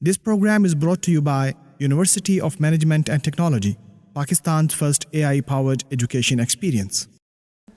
This program is brought to you by University of Management and Technology, Pakistan's first AI-powered education experience.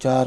4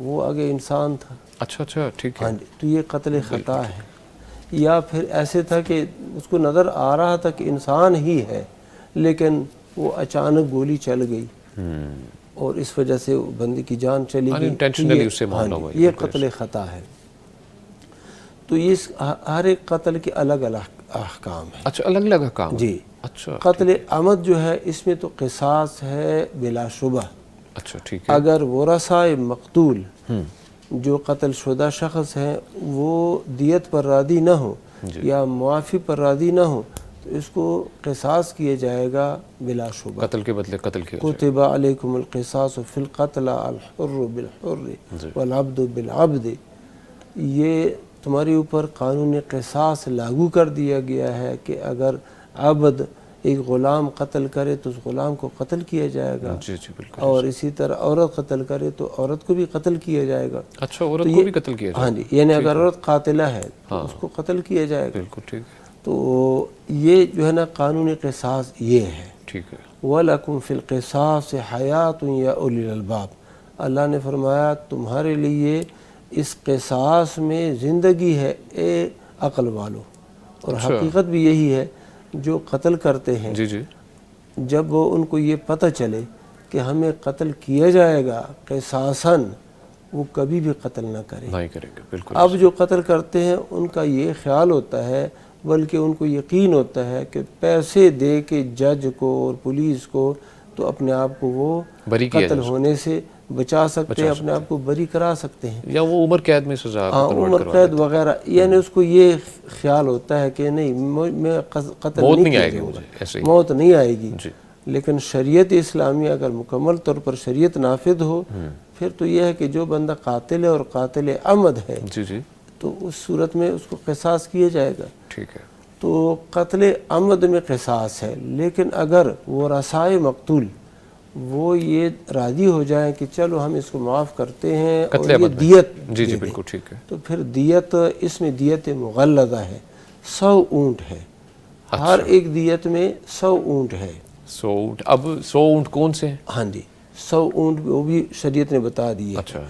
وہ آگے انسان تھا. اچھا اچھا ٹھیک ہے. ہاں جی, تو یہ قتل خطا ہے. یا پھر ایسے تھا کہ اس کو نظر آ رہا تھا کہ انسان ہی ہے, لیکن وہ اچانک گولی چل گئی اور اس وجہ سے بندے کی جان چلی گئی. انٹینشنلی اس سے معاملہ ہوا. یہ قتل خطا ہے. تو یہ ہر ایک قتل کے الگ الگ احکام ہیں. اچھا الگ الگ احکام جی. اچھا قتل عمد جو ہے اس میں تو قصاص ہے بلا شبہ. اچھا ٹھیک ہے. اگر ورثۂ مقتول جو قتل شدہ شخص ہیں وہ دیت پر راضی نہ ہو یا معافی پر راضی نہ ہو تو اس کو قصاص کیا جائے گا بلا شبہ. قتل کے بدلے قتل کیا جائے. کتب علیکم القصاص فی القتل الحر بالحر والعبد بالعبد. یہ تمہارے اوپر قانون قصاص لاگو کر دیا گیا ہے کہ اگر عبد ایک غلام قتل کرے تو اس غلام کو قتل کیا جائے گا. جی جی بالکل. اور اسی طرح عورت قتل کرے تو عورت کو بھی قتل کیا جائے گا. اچھا عورت کو بھی قتل کیا جائے. ہاں جی, یعنی اگر عورت قاتلہ ہے تو اس کو قتل کیا جائے گا. بالکل ٹھیک ہے. تو یہ جو ہے نا قانون قصاص یہ ہے. ٹھیک ہے. وَلَكُمْ فِي الْقِصَاصِ حَيَاةٌ يَا أُولِي الْأَلْبَابِ. اللہ نے فرمایا تمہارے لیے اس قصاص میں زندگی ہے اے عقل والو. اور حقیقت بھی یہی ہے جو قتل کرتے ہیں جی جی جب ان کو یہ پتہ چلے کہ ہمیں قتل کیا جائے گا قصاصاً وہ کبھی بھی قتل نہ کریں. نہیں کریں گے. بالکل. اب جو قتل کرتے ہیں ان کا یہ خیال ہوتا ہے بلکہ ان کو یقین ہوتا ہے کہ پیسے دے کے جج کو اور پولیس کو تو اپنے آپ کو وہ قتل ہونے سے بچا سکتے ہیں, اپنے آپ کو بری کرا سکتے ہیں. یا وہ عمر قید میں سزا عمر قید وغیرہ, یعنی اس کو یہ خیال ہوتا ہے کہ نہیں میں قتل نہیں کروں گا, موت نہیں آئے گی. لیکن شریعت اسلامیہ اگر مکمل طور پر شریعت نافذ ہو پھر تو یہ ہے کہ جو بندہ قاتل ہے اور قاتل عمد ہے تو اس صورت میں اس کو قصاص کیا جائے گا. ٹھیک ہے. تو قتل عمد میں قصاص ہے, لیکن اگر ورثائے مقتول وہ یہ راضی ہو جائیں کہ چلو ہم اس کو معاف کرتے ہیں اور یہ دیت جی جی بالکل ٹھیک ہے, تو پھر دیت اس میں دیت مغلظہ ہے. 100 اونٹ ہے. ہر ایک دیت میں 100 اونٹ ہے. 100 اونٹ. اب 100 اونٹ کون سے ہیں؟ ہاں جی 100 اونٹ وہ بھی شریعت نے بتا دی ہے. اچھا.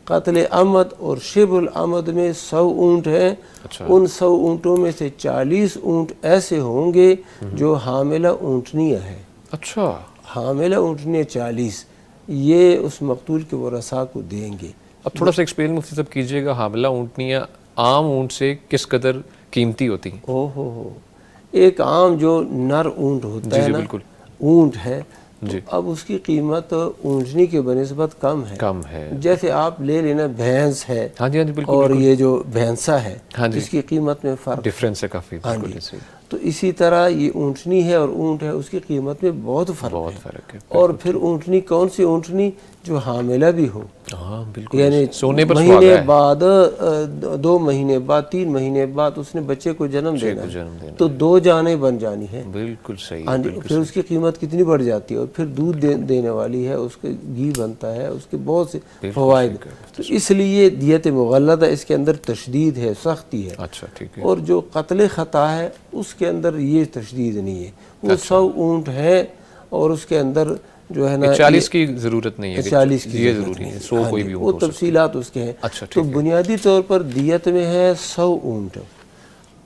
قتل عمد اور شبہ العمد میں 100 اونٹ ہیں. ان 100 اونٹوں میں سے 40 اونٹ ایسے ہوں گے جو حاملہ اونٹنیاں ہیں. اچھا. حاملہ اونٹنیاں 40 یہ اس مقتول کے ورثاء کو دیں گے. اب تھوڑا سا ایکسپلین مفتی صاحب کیجئے گا, حاملہ اونٹنیاں عام اونٹ سے کس قدر قیمتی ہوتی ہیں؟ ہو ایک عام جو نر اونٹ ہوتا ہے نا, اونٹ ہے, تو اب اس کی قیمت اونٹنی کے بنسبت کم ہے. جیسے آپ لے لینا بھینس ہے اور یہ جو بھینسا ہے اس کی قیمت میں فرق ڈفرینس ہے کافی. تو اسی طرح یہ اونٹنی ہے اور اونٹ ہے اس کی قیمت میں بہت فرق ہے. اور پھر اونٹنی کون سی اونٹنی جو حاملہ بھی ہو, یعنی مہینے بعد 2 مہینے بعد 3 مہینے بعد اس نے بچے کو جنم دینا تو 2 جانیں بن جانی ہے. بالکل صحیح. پھر اس کی قیمت کتنی بڑھ جاتی ہے, اور پھر دودھ دینے والی ہے, اس کے گھی بنتا ہے, اس کے بہت سے فوائد. تو اس لیے دیت مغلظہ اس کے اندر تشدید ہے, سختی ہے. اچھا ٹھیک ہے. اور جو قتل خطا ہے اس کے اندر یہ تشدید نہیں ہے. وہ 100 اونٹ ہے اور اس کے اندر جو ہے نا 40 کی ضرورت نہیں ہے. 40 کی یہ ضروری ہے, 100 کوئی بھی وہ تفصیلات اس کے ہیں. تو بنیادی طور پر دیت میں ہے 100 اونٹ.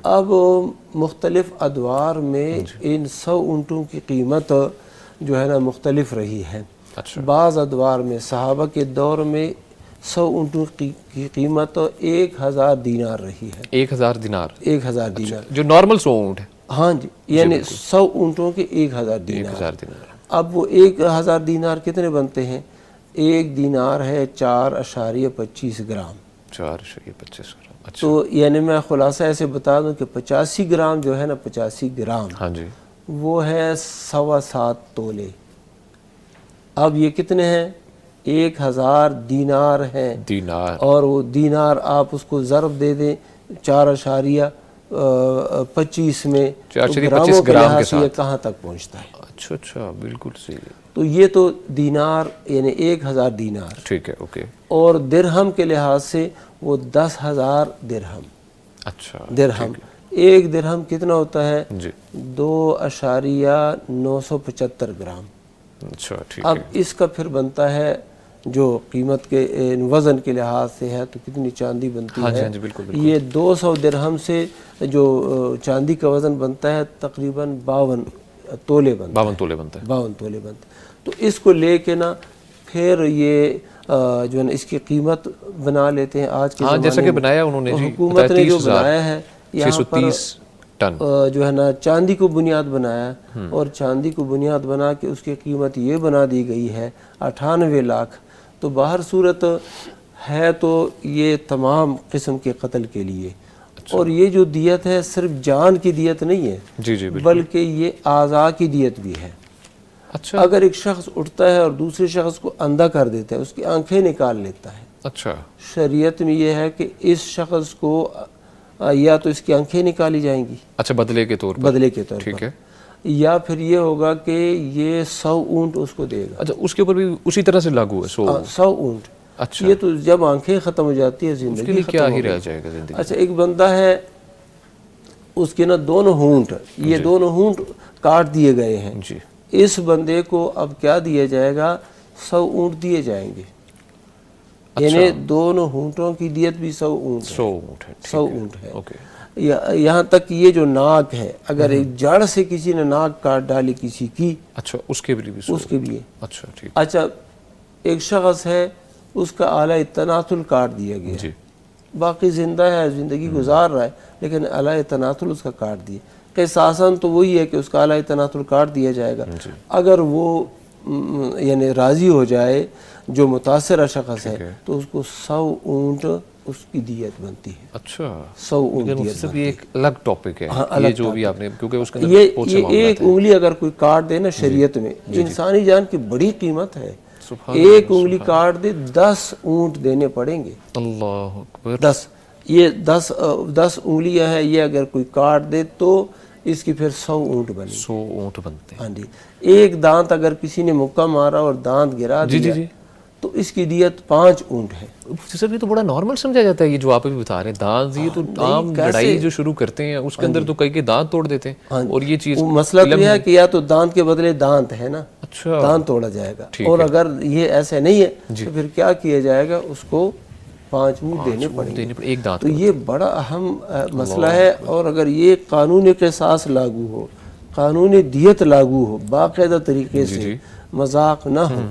اب مختلف ادوار میں ان 100 اونٹوں کی قیمت جو ہے نا مختلف رہی ہے. بعض ادوار میں صحابہ کے دور میں 100 اونٹوں کی قیمت 1000 دینار رہی ہے. 1000 دینار. 1000 دینار جو نارمل 100 اونٹ ہے. ہاں جی, یعنی 100 اونٹوں کے 1000 دینار. اب وہ 1000 دینار کتنے بنتے ہیں؟ 1 دینار ہے 4.25 گرام. 4.25 گرام. تو یعنی میں خلاصہ ایسے بتا دوں کہ 85 گرام جو ہے نا 85 گرام ہاں جی وہ ہے 7.25 تولے. اب یہ کتنے ہیں؟ 1000 دینار ہیں. اور وہ دینار آپ اس کو ضرب دے دیں 4.25 میں, گراموں کے لحاظ سے یہ کہاں تک پہنچتا ہے. اچھا بالکل صحیح. تو یہ تو دینار یعنی 1000 دینار. ٹھیک ہے اوکے. اور درہم کے لحاظ سے وہ 10,000 درہم. اچھا درہم. 1 درہم کتنا ہوتا ہے؟ 2.975 گرام. اچھا ٹھیک ہے. اب اس کا پھر بنتا ہے جو قیمت کے وزن کے لحاظ سے ہے تو کتنی چاندی بنتی ہاں جی ہے. ہاں جی بالکل بالکل. یہ 200 درہم سے جو چاندی کا وزن بنتا ہے تقریباً 52 تولے بنتا ہے. 52 تولے بنتا ہے. 52 تولے بنتا ہے. تو اس کو لے کے نا پھر یہ جو ہے نا اس کی قیمت بنا لیتے ہیں آج کے ہاں زمانے جیسا کہ میں. بنایا انہوں نے جی حکومت نے جو بنایا ہے یہاں پر 630 ٹن جو ہے نا چاندی کو بنیاد بنایا اور چاندی کو بنیاد بنا کے اس کی قیمت یہ بنا دی گئی ہے 98 لاکھ. تو باہر صورت ہے تو یہ تمام قسم کے قتل کے لیے. اور یہ جو دیت ہے صرف جان کی دیت نہیں ہے جی جی بالکل. بلکہ یہ اعضاء کی دیت بھی ہے. اچھا اگر ایک شخص اٹھتا ہے اور دوسرے شخص کو اندھا کر دیتا ہے اس کی آنکھیں نکال لیتا ہے. اچھا شریعت میں یہ ہے کہ اس شخص کو یا تو اس کی آنکھیں نکالی جائیں گی اچھا بدلے کے طور پر. بدلے کے طور ٹھیک پر, ہے. یا پھر یہ ہوگا کہ یہ 100 اونٹ اس کو دے گا. اچھا اس کے اوپر بھی اسی طرح سے لاگو ہے 100 اونٹ. اچھا یہ تو جب آنکھیں ختم ہو جاتی ہے اس کے زندگی لیے ختم کیا ہو ہی گئی. رہ جائے گا زندگی. اچھا ایک بندہ ہے اس کے نا دونوں ہونٹ یہ دونوں ہونٹ کاٹ دیے گئے ہیں. جی اس بندے کو اب کیا دیا جائے گا 100 اونٹ دیے جائیں گے. یعنی دونوں ہونٹوں کی دیت بھی 100 اونٹ ہے. 100 اونٹ ہے. 100 اونٹ ہے. اوکے. یہاں تک کہ یہ جو ناک ہے اگر ایک جڑ سے کسی نے ناک کاٹ ڈالی کسی کی اچھا اس کے بھی 100. اس کے بھی. اچھا ٹھیک. اچھا ایک شخص ہے اس کا اعلی تناسل کاٹ دیا گیا جی باقی زندہ ہے زندگی گزار رہا ہے لیکن اعلی تناسل اس کا کاٹ دیا. قصاصاً تو وہی ہے کہ اس کا اعلی تناسل کاٹ دیا جائے گا. اگر وہ یعنی راضی ہو جائے جو متاثرہ شخص ہے تو اس کو 100 اونٹ اس کی دیت بنتی ہے. اچھا 100 اونٹ دیت صرف یہ ایک الگ ٹاپک ہے یہ جو بھی آپ نے کیونکہ اس کے اندر یہ ایک انگلی اگر کوئی کاٹ دے نا شریعت میں انسانی جان کی بڑی قیمت ہے. ایک انگلی کاٹ دے 10 اونٹ دینے پڑیں گے. اللہ اکبر. 10 یہ 10 انگلیاں ہیں یہ اگر کوئی کاٹ دے تو اس کی پھر 100 اونٹ بنے. 100 اونٹ بنتے ہیں. ہاں جی. ایک دانت اگر کسی نے مکہ مارا اور دانت گرا دیا تو اس کی دیت 5 اونٹ ہے. سر یہ تو بڑا نارمل سمجھا جاتا ہے یہ جو آپ ابھی بتا رہے ہیں دانت. یہ تو عام لڑائی جو شروع کرتے ہیں اس کے اندر تو کئی کے دانت توڑ دیتے ہیں اور یہ چیز مسئلہ تو یہ ہے کہ یا تو دانت کے بدلے دانت ہے نا اچھا دانت توڑا جائے گا. اور اگر یہ ایسے نہیں ہے تو پھر کیا کیا جائے گا اس کو 5 اونٹ دینے پڑیں گے. ایک دانت. تو یہ بڑا اہم مسئلہ ہے. اور اگر یہ قانون قصاص لاگو ہو قانون دیت لاگو ہو باقاعدہ طریقے سے مذاق نہ ہو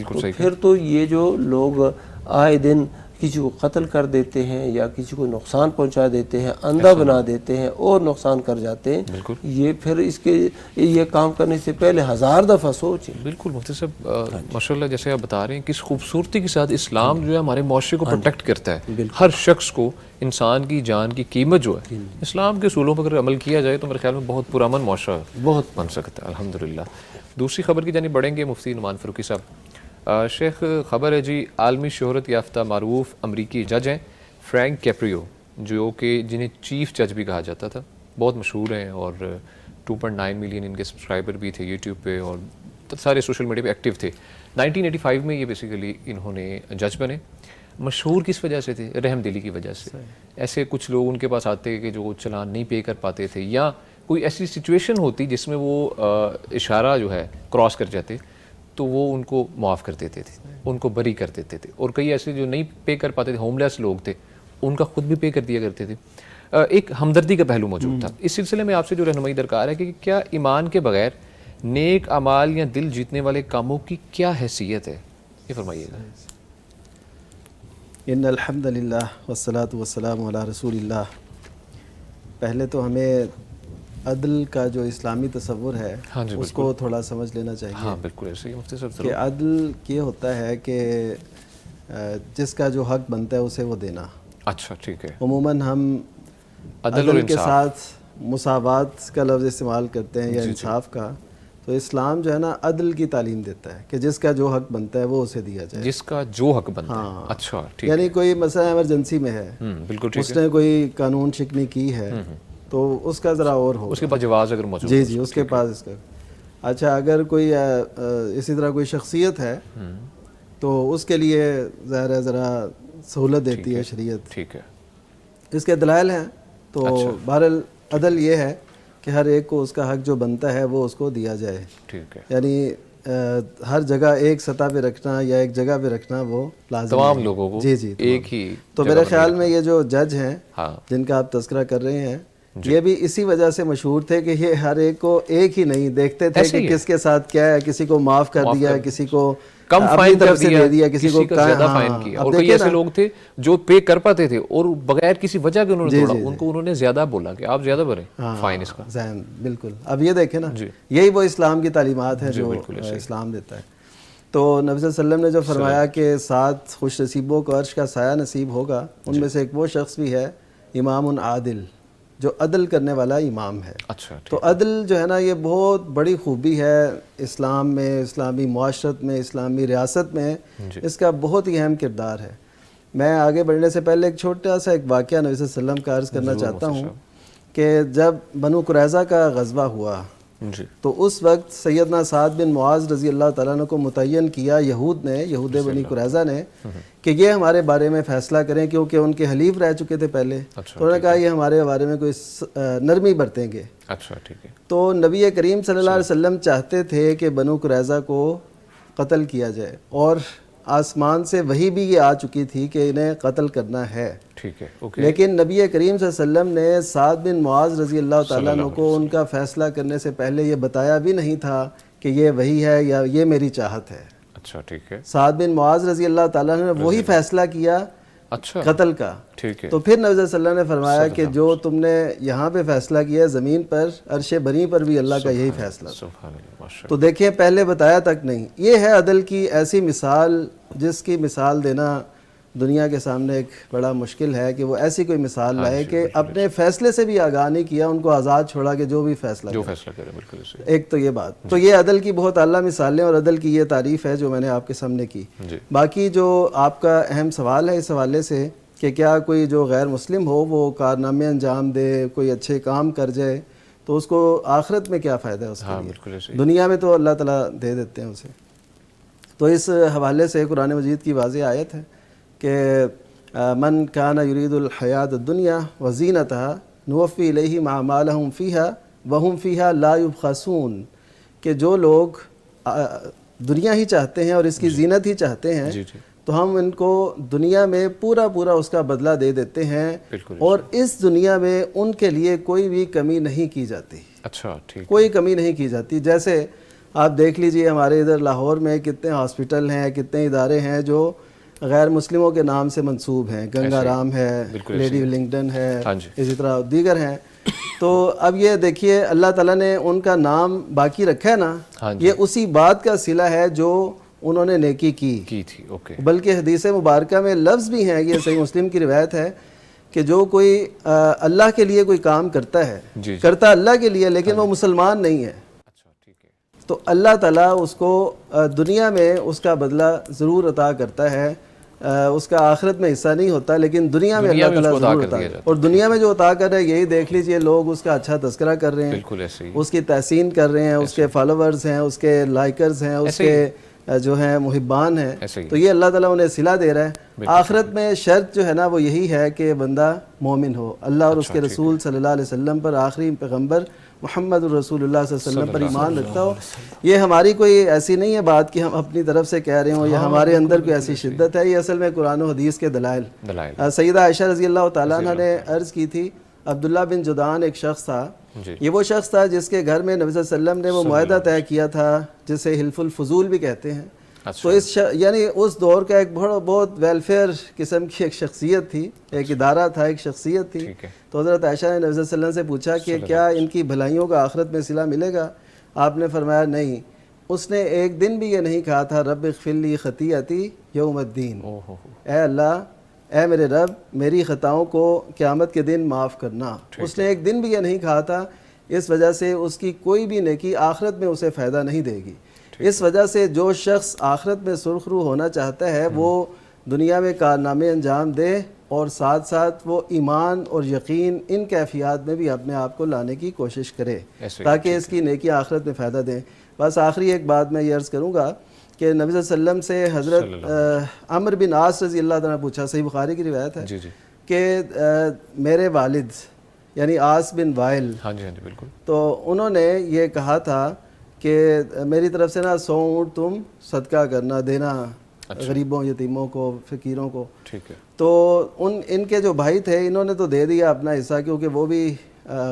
تو پھر تو یہ جو لوگ آئے دن کسی کو قتل کر دیتے ہیں یا کسی کو نقصان پہنچا دیتے ہیں اندھا بنا دیتے ہیں اور نقصان کر جاتے ہیں یہ پھر اس کے یہ کام کرنے سے پہلے 1000 دفعہ سوچیں. بالکل مفتی صاحب ماشاءاللہ جیسے آپ بتا رہے ہیں کس خوبصورتی کے ساتھ اسلام جو ہے ہمارے معاشرے کو پروٹیکٹ کرتا ہے. ہر شخص کو انسان کی جان کی قیمت جو ہے اسلام کے اصولوں پر اگر عمل کیا جائے تو میرے خیال میں بہت پرامن معاشرہ بہت بن سکتا ہے الحمدللہ. دوسری خبر کی جانب بڑھیں گے مفتی نعمان فاروقی صاحب. شیخ خبر ہے جی عالمی شہرت یافتہ معروف امریکی جج ہیں فرینک کیپریو جو کہ جنہیں چیف جج بھی کہا جاتا تھا بہت مشہور ہیں اور 2.9 ملین ان کے سبسکرائبر بھی تھے یوٹیوب پہ اور سارے سوشل میڈیا پہ ایکٹیو تھے. 1985 میں یہ بیسیکلی انہوں نے جج بنے. مشہور کس وجہ سے تھے؟ رحم دلی کی وجہ سے. ایسے کچھ لوگ ان کے پاس آتے کہ جو چلان نہیں پے کر پاتے تھے یا کوئی ایسی سچویشن ہوتی جس میں وہ اشارہ جو ہے کراس کر جاتے تو وہ ان کو معاف کر دیتے تھے ان کو بری کر دیتے تھے. اور کئی ایسے جو نہیں پے کر پاتے تھے ہوم لیس لوگ تھے ان کا خود بھی پے کر دیا کرتے تھے. ایک ہمدردی کا پہلو موجود تھا. اس سلسلے میں آپ سے جو رہنمائی درکار ہے کہ کیا ایمان کے بغیر نیک اعمال یا دل جیتنے والے کاموں کی کیا حیثیت ہے یہ فرمائیے گا. ان الحمد للہ والصلاۃ والسلام علی رسول اللہ. پہلے تو ہمیں عدل کا جو اسلامی تصور ہے اس کو تھوڑا سمجھ لینا چاہیے. ہاں بالکل ایسے ہی مفتی صاحب. کہ عدل یہ ہوتا ہے کہ جس کا جو حق بنتا ہے اسے وہ دینا. اچھا ٹھیک ہے. عموماً ہم عدل کے ساتھ مساوات کا لفظ استعمال کرتے ہیں یا انصاف کا. تو اسلام جو ہے نا عدل کی تعلیم دیتا ہے کہ جس کا جو حق بنتا ہے وہ اسے دیا جائے. جس کا جو حق بنتا ہے. اچھا ٹھیک. یعنی کوئی مسئلہ ایمرجنسی میں ہے بالکل ٹھیک اس نے کوئی قانون شکنی کی ہے تو اس کا ذرا اور ہو اس کے پاس جواز اگر موجود جی اس کے پاس اس کا. اچھا اگر کوئی اسی طرح کوئی شخصیت ہے تو اس کے لیے ظاہر ہے ذرا سہولت دیتی ہے شریعت. ٹھیک ہے. اس کے دلائل ہیں تو بہرحال عدل یہ ہے کہ ہر ایک کو اس کا حق جو بنتا ہے وہ اس کو دیا جائے. ٹھیک ہے. یعنی ہر جگہ ایک سطح پہ رکھنا یا ایک جگہ پہ رکھنا وہ لازم تمام نہیں. لوگوں کو جی ایک ہی. تو میرے خیال میں یہ جو جج ہیں ہاں جن کا آپ تذکرہ کر رہے ہیں یہ بھی اسی وجہ سے مشہور تھے کہ یہ ہر ایک کو ایک ہی نہیں دیکھتے تھے کہ کس کے ساتھ کیا ہے, کسی کو معاف کر دیا, کسی کو کم اپنی فائن طرف سے دے دیا, کسی کو زیادہ فائن کیا. اور کئی ایسے لوگ تھے جو پے کر پاتے تھے اور بغیر کسی وجہ کے انہوں نے توڑا, ان کو انہوں نے زیادہ بولا کہ آپ زیادہ بھریں فائن اس کا. بالکل. اب یہ دیکھیں نا, یہی وہ اسلام کی تعلیمات ہیں جو اسلام دیتا ہے. تو نبی صلی اللہ علیہ وسلم نے جو فرمایا کہ 7 خوش نصیبوں کو عرش کا سایہ نصیب ہوگا, ان میں سے ایک وہ شخص بھی ہے امام عادل, جو عدل کرنے والا امام ہے. اچھا. تو عدل جو ہے نا یہ بہت بڑی خوبی ہے اسلام میں, اسلامی معاشرت میں, اسلامی ریاست میں, اس کا بہت ہی اہم کردار ہے. میں آگے بڑھنے سے پہلے ایک چھوٹا سا ایک واقعہ نبی صلی اللہ علیہ وسلم کا عرض کرنا چاہتا ہوں کہ جب بنو قریظہ کا غزوہ ہوا تو اس وقت سیدنا سعد بن معاذ رضی اللہ تعالیٰ عنہ کو متعین کیا یہود بنی قریظہ نے کہ یہ ہمارے بارے میں فیصلہ کریں, کیونکہ ان کے حلیف رہ چکے تھے پہلے. تو انہوں نے کہا یہ ہمارے بارے میں کوئی نرمی برتیں گے. اچھا ٹھیک ہے. تو نبی کریم صلی اللہ علیہ وسلم چاہتے تھے کہ بنو قریظہ کو قتل کیا جائے, اور آسمان سے وحی بھی یہ آ چکی تھی کہ انہیں قتل کرنا ہے. ٹھیک ہے. لیکن نبی کریم صلی اللہ علیہ وسلم نے سعد بن معاذ رضی اللہ تعالیٰ عنہ کو ان کا فیصلہ کرنے سے پہلے یہ بتایا بھی نہیں تھا کہ یہ وحی ہے یا یہ میری چاہت ہے. اچھا ٹھیک ہے. سعد بن معاذ رضی اللہ تعالیٰ عنہ نے وہی فیصلہ کیا قتل کا. ٹھیک ہے. تو پھر نبی صلی اللہ علیہ وسلم نے فرمایا کہ جو تم نے یہاں پہ فیصلہ کیا ہے, زمین پر عرش بری پر بھی اللہ کا یہی فیصلہ. تو دیکھیں پہلے بتایا تک نہیں. یہ ہے عدل کی ایسی مثال جس کی مثال دینا دنیا کے سامنے ایک بڑا مشکل ہے کہ وہ ایسی کوئی مثال لائے کہ اپنے فیصلے سے بھی آگاہ نہیں کیا, ان کو آزاد چھوڑا کہ جو بھی فیصلہ کرے. بالکل. ایک تو یہ بات. تو یہ عدل کی بہت اعلیٰ مثالیں اور عدل کی یہ تعریف ہے جو میں نے آپ کے سامنے کی. باقی جو آپ کا اہم سوال ہے اس حوالے سے کہ کیا کوئی جو غیر مسلم ہو وہ کارنامے انجام دے, کوئی اچھے کام کر جائے, تو اس کو آخرت میں کیا فائدہ ہے اس کے لیے؟ دنیا میں تو اللہ تعالیٰ دے دیتے ہیں اسے. تو اس حوالے سے قرآن مجید کی واضح آیت ہے کہ من کان یرید الحیات الدنیا وزینتها نوفی الیہم اعمالہم فیہا وہم فیہا لا یبخسون, کہ جو لوگ دنیا ہی چاہتے ہیں اور اس کی زینت ہی چاہتے ہیں تو ہم ان کو دنیا میں پورا اس کا بدلہ دے دیتے ہیں, اور اس دنیا میں ان کے لیے کوئی بھی کمی نہیں کی جاتی. اچھا ٹھیک. کوئی کمی نہیں کی جاتی. جیسے آپ دیکھ لیجئے ہمارے ادھر لاہور میں کتنے ہاسپٹل ہیں, کتنے ادارے ہیں جو غیر مسلموں کے نام سے منسوب ہیں. گنگا رام ہے, لیڈی ولنگٹن ہے, اسی طرح دیگر ہیں. تو اب یہ دیکھیے اللہ تعالیٰ نے ان کا نام باقی رکھا ہے نا, یہ اسی بات کا صلہ ہے جو انہوں نے نیکی کی تھی. بلکہ حدیث مبارکہ میں لفظ بھی ہیں, یہ صحیح مسلم کی روایت ہے کہ جو کوئی اللہ کے لیے کوئی کام کرتا ہے, کرتا اللہ کے لیے لیکن وہ مسلمان نہیں ہے, تو اللہ تعالیٰ اس کو دنیا میں اس کا بدلہ ضرور عطا کرتا ہے. اس کا آخرت میں حصہ نہیں ہوتا, لیکن دنیا میں اللہ تعالیٰ ضرور عطا کرتا ہے. اور دنیا میں جو عطا کر رہے ہیں یہی دیکھ لیجئے, لوگ اس کا اچھا تذکرہ کر رہے ہیں, اس کی تحسین کر رہے ہیں, اس کے فالوورز ہیں, اس کے لائکرز ہیں, اس کے جو ہیں محبان ہیں. تو یہ اللہ تعالیٰ انہیں صلہ دے رہا ہے. آخرت میں شرط جو ہے نا وہ یہی ہے کہ بندہ مومن ہو, اللہ اور اس کے رسول صلی اللہ علیہ وسلم پر, آخری پیغمبر محمد الرسول اللہ صلی اللہ علیہ وسلم پر ایمان رکھتا ہو. یہ ہماری کوئی ایسی نہیں ہے بات کہ ہم اپنی طرف سے کہہ رہے ہوں یا ہمارے اندر کوئی ایسی شدت ہے, یہ اصل میں قرآن و حدیث کے دلائل. سیدہ عائشہ رضی اللہ تعالیٰ عنہ نے عرض کی تھی, عبداللہ بن جدعان ایک شخص تھا, یہ وہ شخص تھا جس کے گھر میں نبی صلی اللہ علیہ وسلم نے وہ معاہدہ طے کیا تھا جسے حلف الفضول بھی کہتے ہیں. تو یعنی اس دور کا ایک بہت ویلفیئر قسم کی ایک شخصیت تھی, ایک ادارہ تھا, ایک شخصیت تھی. تو حضرت عائشہ نے نبی صلی اللہ علیہ وسلم سے پوچھا کہ کیا ان کی بھلائیوں کا آخرت میں صلہ ملے گا؟ آپ نے فرمایا نہیں. اس نے ایک دن بھی یہ نہیں کہا تھا رب اغفر لی خطیئتی یوم الدین, اے اللہ, اے میرے رب میری خطاؤں کو قیامت کے دن معاف کرنا. اس نے ایک دن بھی یہ نہیں کہا تھا. اس وجہ سے اس کی کوئی بھی نیکی آخرت میں اسے فائدہ نہیں دے گی. اس وجہ سے جو شخص آخرت میں سرخ رو ہونا چاہتا ہے وہ دنیا میں کارنامے انجام دے, اور ساتھ ساتھ وہ ایمان اور یقین ان کیفیات میں بھی اپنے آپ کو لانے کی کوشش کرے تاکہ اس کی نیکی آخرت میں فائدہ دیں. بس آخری ایک بات میں یہ عرض کروں گا کہ نبی صلی اللہ علیہ وسلم سے حضرت عمرو بن عاص رضی اللہ تعالیٰ نے پوچھا, صحیح بخاری کی روایت ہے کہ میرے والد یعنی عاص بن وائل, تو انہوں نے یہ کہا تھا کہ میری طرف سے نا 100 اونٹ تم صدقہ کرنا دینا غریبوں یتیموں کو فقیروں کو. ٹھیک ہے. تو ان کے جو بھائی تھے انہوں نے تو دے دیا اپنا حصہ, کیونکہ وہ بھی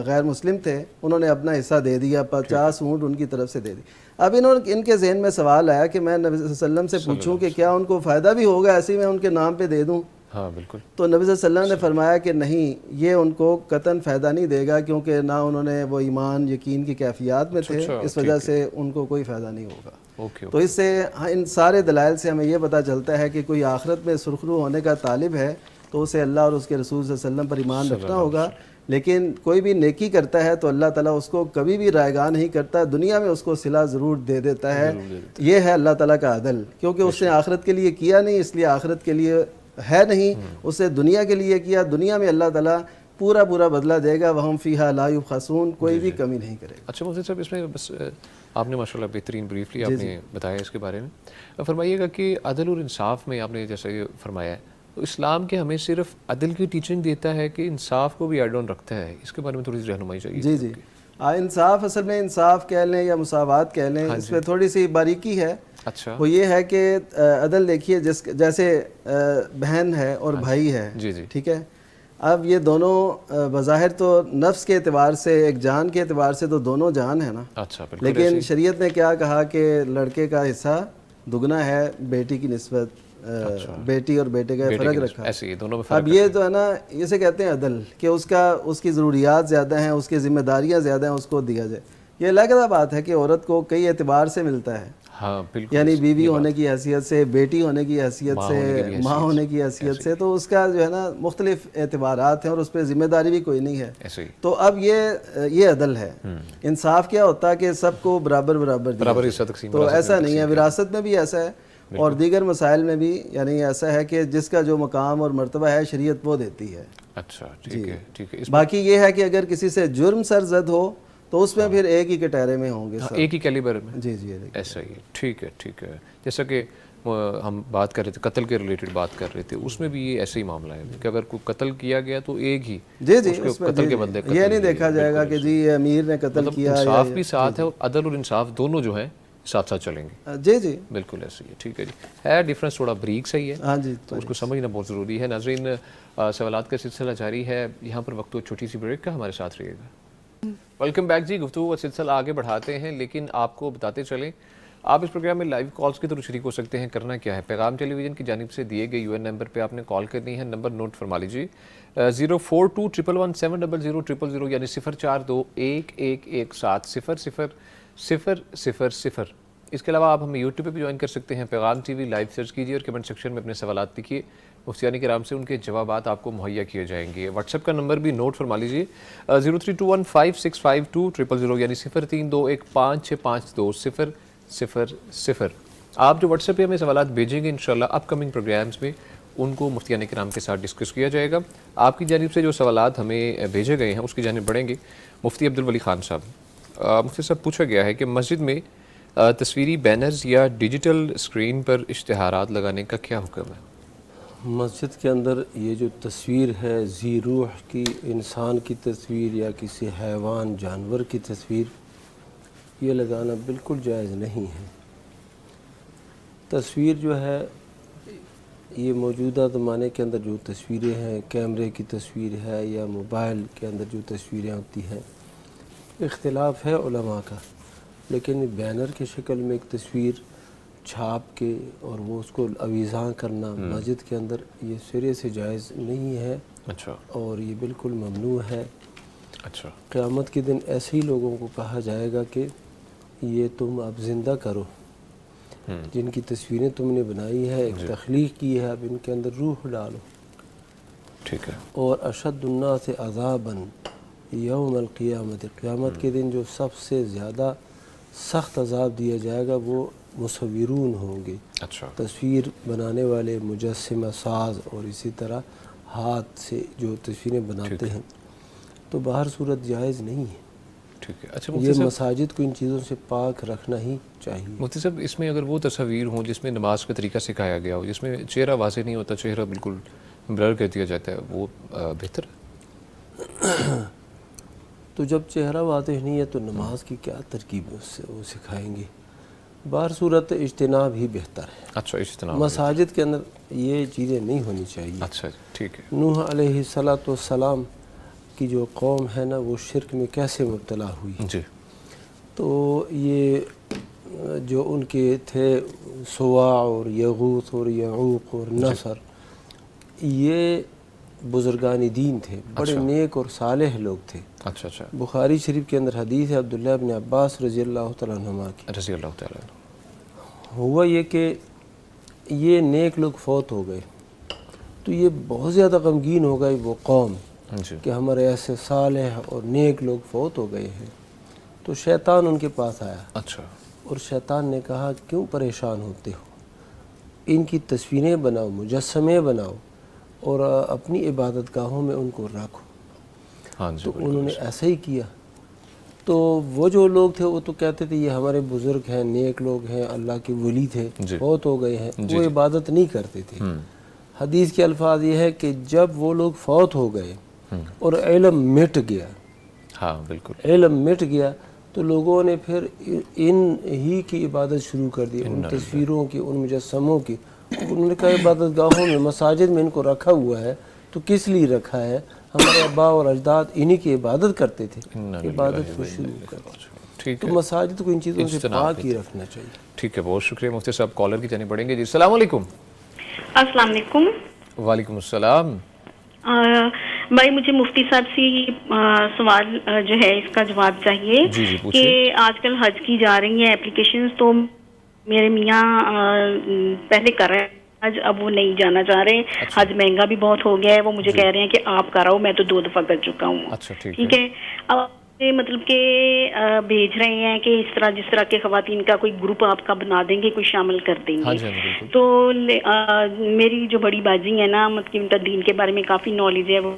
غیر مسلم تھے, انہوں نے اپنا حصہ دے دیا, 50 اونٹ ان کی طرف سے دے دی. اب ان کے ذہن میں سوال آیا کہ میں نبی صلی اللہ علیہ وسلم سے پوچھوں کہ کیا ان کو فائدہ بھی ہوگا ایسے میں ان کے نام پہ دے دوں. ہاں بالکل. تو نبی صلی اللہ علیہ وسلم نے فرمایا کہ نہیں, یہ ان کو قطعاً فائدہ نہیں دے گا, کیونکہ نہ انہوں نے وہ ایمان یقین کی کیفیات میں تھے, اس وجہ سے ان کو کوئی فائدہ نہیں ہوگا. تو اس سے ان سارے دلائل سے ہمیں یہ پتہ چلتا ہے کہ کوئی آخرت میں سرخرو ہونے کا طالب ہے تو اسے اللہ اور اس کے رسول صلی اللہ علیہ وسلم پر ایمان رکھنا ہوگا. لیکن کوئی بھی نیکی کرتا ہے تو اللہ تعالیٰ اس کو کبھی بھی رائیگاں نہیں کرتا, دنیا میں اس کو صلہ ضرور دے دیتا ہے. یہ ہے اللہ تعالیٰ کا عدل, کیونکہ اس نے آخرت کے لیے کیا نہیں اس لیے آخرت کے لیے ہے نہیں, اسے دنیا کے لیے کیا, دنیا میں اللہ تعالیٰ پورا بدلہ دے گا. وہم فیہا لا یبخسون, کوئی بھی کمی نہیں کرے گا. اچھا مفتی صاحب, اس میں بس آپ نے ماشاء اللہ بہترین بریفلی آپ نے بتایا اس کے بارے میں. فرمائیے گا کہ عدل اور انصاف میں آپ نے جیسا یہ فرمایا ہے, تو اسلام کے ہمیں صرف عدل کی ٹیچنگ دیتا ہے کہ انصاف کو بھی ایڈ آن رکھتا ہے؟ اس کے بارے میں تھوڑی سی رہنمائی چاہیے. جی انصاف اصل میں انصاف کہہ لیں یا مساوات کہہ لیں, اس میں تھوڑی سی باریکی ہے. اچھا. وہ یہ ہے کہ عدل دیکھیے جیسے بہن ہے اور بھائی ہے, ٹھیک ہے. اب یہ دونوں بظاہر تو نفس کے اعتبار سے ایک جان کے اعتبار سے تو دونوں جان ہے نا. اچھا. لیکن شریعت نے کیا کہا کہ لڑکے کا حصہ دگنا ہے بیٹی کی نسبت, بیٹی اور بیٹے کا فرق رکھا. اب یہ تو ہے نا, اسے کہتے ہیں عدل, کہ اس کی ضروریات زیادہ ہیں, اس کی ذمہ داریاں زیادہ ہیں, اس کو دیا جائے. یہ علیحدہ بات ہے کہ عورت کو کئی اعتبار سے ملتا ہے. ہاں بالکل. یعنی بیوی ہونے کی حیثیت سے, بیٹی ہونے کی حیثیت سے, ماں ہونے کی حیثیت سے, تو اس کا جو ہے نا مختلف اعتبارات ہیں اور اس پہ ذمہ داری بھی کوئی نہیں ہے. تو اب یہ عدل ہے. انصاف کیا ہوتا ہے کہ سب کو برابر تقسیم. تو ایسا نہیں ہے, وراثت میں بھی ایسا ہے اور دیگر مسائل میں بھی, یعنی ایسا ہے کہ جس کا جو مقام اور مرتبہ ہے شریعت وہ دیتی ہے. اچھا ٹھیک ہے. باقی یہ ہے کہ اگر کسی سے جرم سرزد ہو تو اس میں پھر ایک ہی کیٹیگری میں ہوں گے, ایک ہی کیلیبر میں. جی ایسا ہی. ٹھیک ہے. جیسا کہ ہم بات کر رہے تھے قتل کے ریلیٹڈ بات کر رہے تھے, اس میں بھی یہ ایسا ہی معاملہ ہے کہ اگر کوئی قتل کیا گیا تو ایک ہی قتل کے بدلے یہ نہیں دیکھا جائے گا کہ جی امیر نے قتل کیا. انصاف بھی ساتھ ہے اور عدل اور انصاف دونوں جو ہیں ساتھ چلیں گے. جی بالکل ایسے ہی. ٹھیک ہے جی. ہے ڈفرینس تھوڑا بریک صحیح ہے. ہاں جی, تو اس کو سمجھنا بہت ضروری ہے. ناظرین, سوالات کا سلسلہ جاری ہے, یہاں پر وقت چھوٹی سی بریک کا, ہمارے ساتھ رہیے گا. ویلکم بیک جی. گفتگو کا سلسلہ آگے بڑھاتے ہیں, لیکن آپ کو بتاتے چلیں آپ اس پروگرام میں لائیو کالز کے تھرو شریک ہو سکتے ہیں. کرنا کیا ہے, پیغام ٹیلی ویژن کی جانب سے دیے گئے UN نمبر پہ آپ نے کال کرنی ہے. نمبر نوٹ فرما لیجیے, 04211170000, یعنی 04211170000. اس کے علاوہ آپ ہمیں یوٹیوب پہ بھی جوائن کر سکتے ہیں, پیغام TV لائیو سرچ کیجیے اور کمنٹ سیکشن میں اپنے سوالات لکھیے. مفتیان کرام سے ان کے جوابات آپ کو مہیا کیے جائیں گے. واٹس ایپ کا نمبر بھی نوٹ فرما لیجیے, 0321565200, یعنی 0321565200. آپ جو واٹس ایپ پہ ہمیں سوالات بھیجیں گے انشاءاللہ اپ کمنگ پروگرامز میں ان کو مفتیان کرام کے ساتھ ڈسکس کیا جائے گا. آپ کی جانب سے جو سوالات ہمیں بھیجے گئے ہیں اس کی جانب بڑھیں گے. مفتی عبدالولی خان صاحب, مفتی صاحب پوچھا گیا ہے کہ مسجد میں تصویری بینرز یا ڈیجیٹل اسکرین پر اشتہارات لگانے کا کیا حکم ہے؟ مسجد کے اندر یہ جو تصویر ہے ذی روح کی, انسان کی تصویر یا کسی حیوان جانور کی تصویر, یہ لگانا بالکل جائز نہیں ہے. تصویر جو ہے یہ موجودہ زمانے کے اندر جو تصویریں ہیں, کیمرے کی تصویر ہے یا موبائل کے اندر جو تصویریں ہوتی ہیں, اختلاف ہے علماء کا, لیکن بینر کی شکل میں ایک تصویر چھاپ کے اور وہ اس کو آویزاں کرنا مسجد کے اندر, یہ سرے سے جائز نہیں ہے. اچھا. اور یہ بالکل ممنوع ہے. اچھا. قیامت کے دن ایسے ہی لوگوں کو کہا جائے گا کہ یہ تم اب زندہ کرو, جن کی تصویریں تم نے بنائی ہے, ایک تخلیق کی ہے, اب ان کے اندر روح ڈالو. ٹھیک ہے. اور اشد الناس عذاباً یوم القیامت, قیامت کے دن جو سب سے زیادہ سخت عذاب دیا جائے گا وہ مصورون ہوں گے. اچھا. تصویر بنانے والے, مجسمہ ساز, اور اسی طرح ہاتھ سے جو تصویریں بناتے ہیں, تو باہر صورت جائز نہیں ہے. ٹھیک ہے. اچھا, یہ مساجد کو ان چیزوں سے پاک رکھنا ہی چاہیے. مفتی صاحب, اس میں اگر وہ تصاویر ہوں جس میں نماز کا طریقہ سکھایا گیا ہو, جس میں چہرہ واضح نہیں ہوتا, چہرہ بالکل بلر کر دیا جاتا ہے, وہ بہتر ہے؟ تو تو جب چہرہ واضح نہیں ہے تو نماز کی کیا ترکیب اس سے وہ سکھائیں گے. بہر صورت اجتناب ہی بہتر ہے. اچھا اجتناب مساجد کے اندر یہ چیزیں نہیں ہونی چاہیے. اچھا ٹھیک ہے. نوح علیہ السلام کی جو قوم ہے نا وہ شرک میں کیسے مبتلا ہوئی. جی. تو یہ جو ان کے تھے سواع اور یغوث اور یعوق اور نصر، یہ بزرگان دین تھے، بڑے نیک اور صالح لوگ تھے. اچھا اچھا. بخاری شریف کے اندر حدیث ہے عبداللہ بن عباس رضی اللہ تعالیٰ عنہما کی. رضی اللہ تعالیٰ. ہوا یہ کہ یہ نیک لوگ فوت ہو گئے تو یہ بہت زیادہ غمگین ہو گئی وہ قوم کہ ہمارے ایسے صالح اور نیک لوگ فوت ہو گئے ہیں. تو شیطان ان کے پاس آیا. اچھا. اور شیطان نے کہا کیوں پریشان ہوتے ہو، ان کی تصویریں بناؤ، مجسمے بناؤ اور اپنی عبادت گاہوں میں ان کو رکھو. ہاں جی. تو انہوں نے ایسا ہی کیا. تو وہ جو لوگ تھے وہ تو کہتے تھے یہ ہمارے بزرگ ہیں، نیک لوگ ہیں، اللہ کے ولی تھے، فوت ہو گئے ہیں. وہ عبادت نہیں کرتے تھے. حدیث کے الفاظ یہ ہے کہ جب وہ لوگ فوت ہو گئے اور علم مٹ گیا، ہاں بالکل، علم مٹ گیا، تو لوگوں نے پھر ان ہی کی عبادت شروع کر دی، ان تصویروں کی، ان مجسموں کی. انہوں نے کہا عبادت گاہوں میں، مساجد میں ان کو رکھا ہوا ہے تو کس لیے رکھا ہے؟ ہمارے اباء اور اجداد انہی کی عبادت کرتے تھے، عبادت کو شروع کرتے. تو مساجد کو ان چیزوں سے پاک ہی رکھنا چاہیے. ٹھیک ہے، بہت شکریہ مفتی صاحب. کالر کی جانب بڑھیں گے. جی السلام علیکم. السلام علیکم. وعلیکم السلام. بھائی مجھے مفتی صاحب سے سوال جو ہے اس کا جواب چاہیے کہ آج کل حج کی جا رہی ہیں اپلیکیشنز، تو میرے میاں پہلے کر رہے ہیں حج، اب وہ نہیں جانا چاہ رہے. حج مہنگا بھی بہت ہو گیا ہے. وہ مجھے کہہ رہے ہیں کہ آپ کراؤ، میں تو 2 دفعہ کر چکا ہوں. ٹھیک ہے. اب مطلب کہ بھیج رہے ہیں کہ اس طرح جس طرح کے خواتین کا کوئی گروپ آپ کا بنا دیں گے، کوئی شامل کر دیں گے. تو میری جو بڑی باجی ہے نا، مطلب کہ ان کا دین کے بارے میں کافی نالج ہے، وہ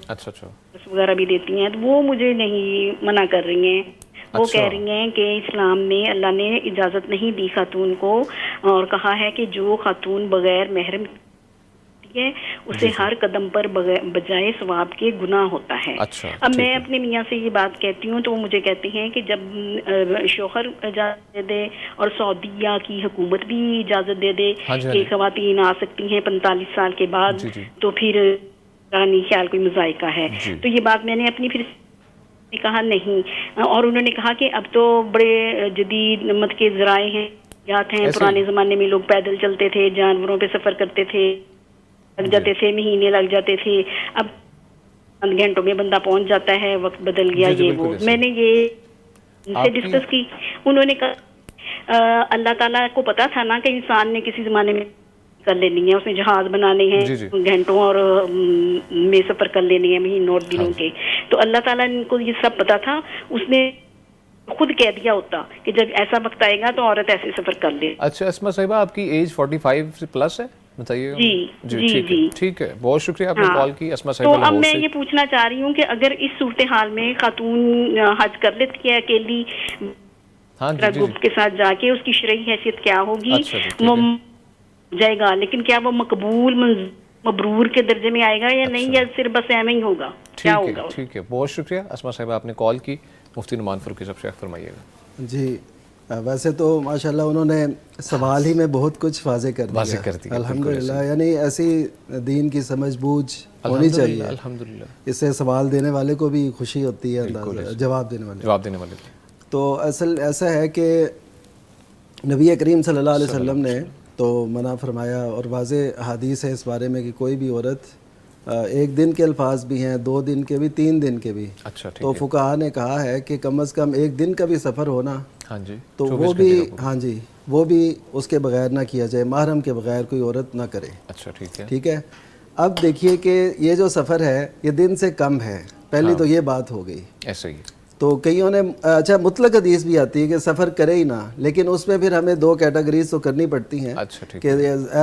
وغیرہ بھی دیتی ہیں، تو وہ مجھے نہیں منع کر رہی ہیں. وہ کہہ رہی ہیں کہ اسلام میں اللہ نے اجازت نہیں دی خاتون کو، اور کہا ہے کہ جو خاتون بغیر محرم ہے اسے ہر قدم پر بجائے ثواب کے گناہ ہوتا ہے. اب میں اپنے میاں سے یہ بات کہتی ہوں تو وہ مجھے کہتے ہیں کہ جب شوہر اجازت دے دے اور سعودیہ کی حکومت بھی اجازت دے دے کہ خواتین آ سکتی ہیں 45 سال کے بعد، تو پھر نہیں خیال کوئی مذائقہ ہے. تو یہ بات میں نے اپنی پھر کہا نہیں، اور انہوں نے کہا کہ اب تو بڑے جدید مت کے ذرائع ہیں. پرانے زمانے میں لوگ پیدل چلتے تھے، جانوروں پہ سفر کرتے تھے، لگ جاتے تھے، مہینے لگ جاتے تھے. اب 5 گھنٹوں میں بندہ پہنچ جاتا ہے. وقت بدل گیا. یہ وہ میں نے یہ ان سے ڈسکس کی. انہوں نے کہا اللہ تعالیٰ کو پتا تھا نا کہ انسان نے کسی زمانے میں کر لینی ہے، اس نے جہاز بنانے ہیں، گھنٹوں اور میں سفر کر لینے ہیں، مہینوں اور دنوں کے. تو اللہ تعالیٰ کو یہ سب پتا تھا. اس نے خود کہہ دیا ہوتا کہ جب ایسا وقت آئے گا تو عورت ایسے سفر کر لے. اچھا اسما صاحبہ، آپ کی ایج 45 سے پلس ہے بتائیے. جی ٹھیک ہے، بہت شکریہ آپ نے کال کی اسما صاحبہ. تو اب میں یہ پوچھنا چاہ رہی ہوں کہ اگر اس صورتحال میں خاتون حج کر لیتی ہے اکیلی گروپ کے ساتھ جا کے، اس کی شرعی حیثیت کیا ہوگی؟ وہ جائے گا، لیکن کیا وہ مقبول مبرور کے درجے میں آئے گا یا نہیں، یا صرف بس ایویں ہی ہوگا؟ کیا ہوگا؟ ٹھیک ہے، بہت شکریہ اسما صاحبہ آپ نے کال کی. مفتی نعمان فاروقی صاحب سے فرمائیے گا. جی ویسے تو ماشاءاللہ انہوں نے سوال ہی میں بہت کچھ واضح کر دیا الحمدللہ. یعنی ایسی دین کی سمجھ بوجھ ہونی چاہیے الحمدللہ. اس سے سوال دینے والے کو بھی خوشی ہوتی ہے، جواب دینے والے. تو اصل ایسا ہے کہ نبی کریم صلی اللہ علیہ وسلم نے تو منع فرمایا، اور واضح حدیث ہے اس بارے میں کہ کوئی بھی عورت 1 دن کے الفاظ بھی ہیں، 2 دن کے بھی، 3 دن کے بھی. تو فقہاء نے کہا ہے کہ کم از کم 1 دن کا بھی سفر ہونا، تو وہ بھی وہ بھی اس کے بغیر نہ کیا جائے، محرم کے بغیر کوئی عورت نہ کرے. ٹھیک ہے. اب دیکھیے کہ یہ جو سفر ہے یہ دن سے کم ہے. پہلی تو یہ بات ہو گئی. ایسا ہی تو کئیوں نے اچھا مطلق حدیث بھی آتی ہے کہ سفر کرے ہی نہ، لیکن اس میں پھر ہمیں 2 کیٹیگریز تو کرنی پڑتی ہیں کہ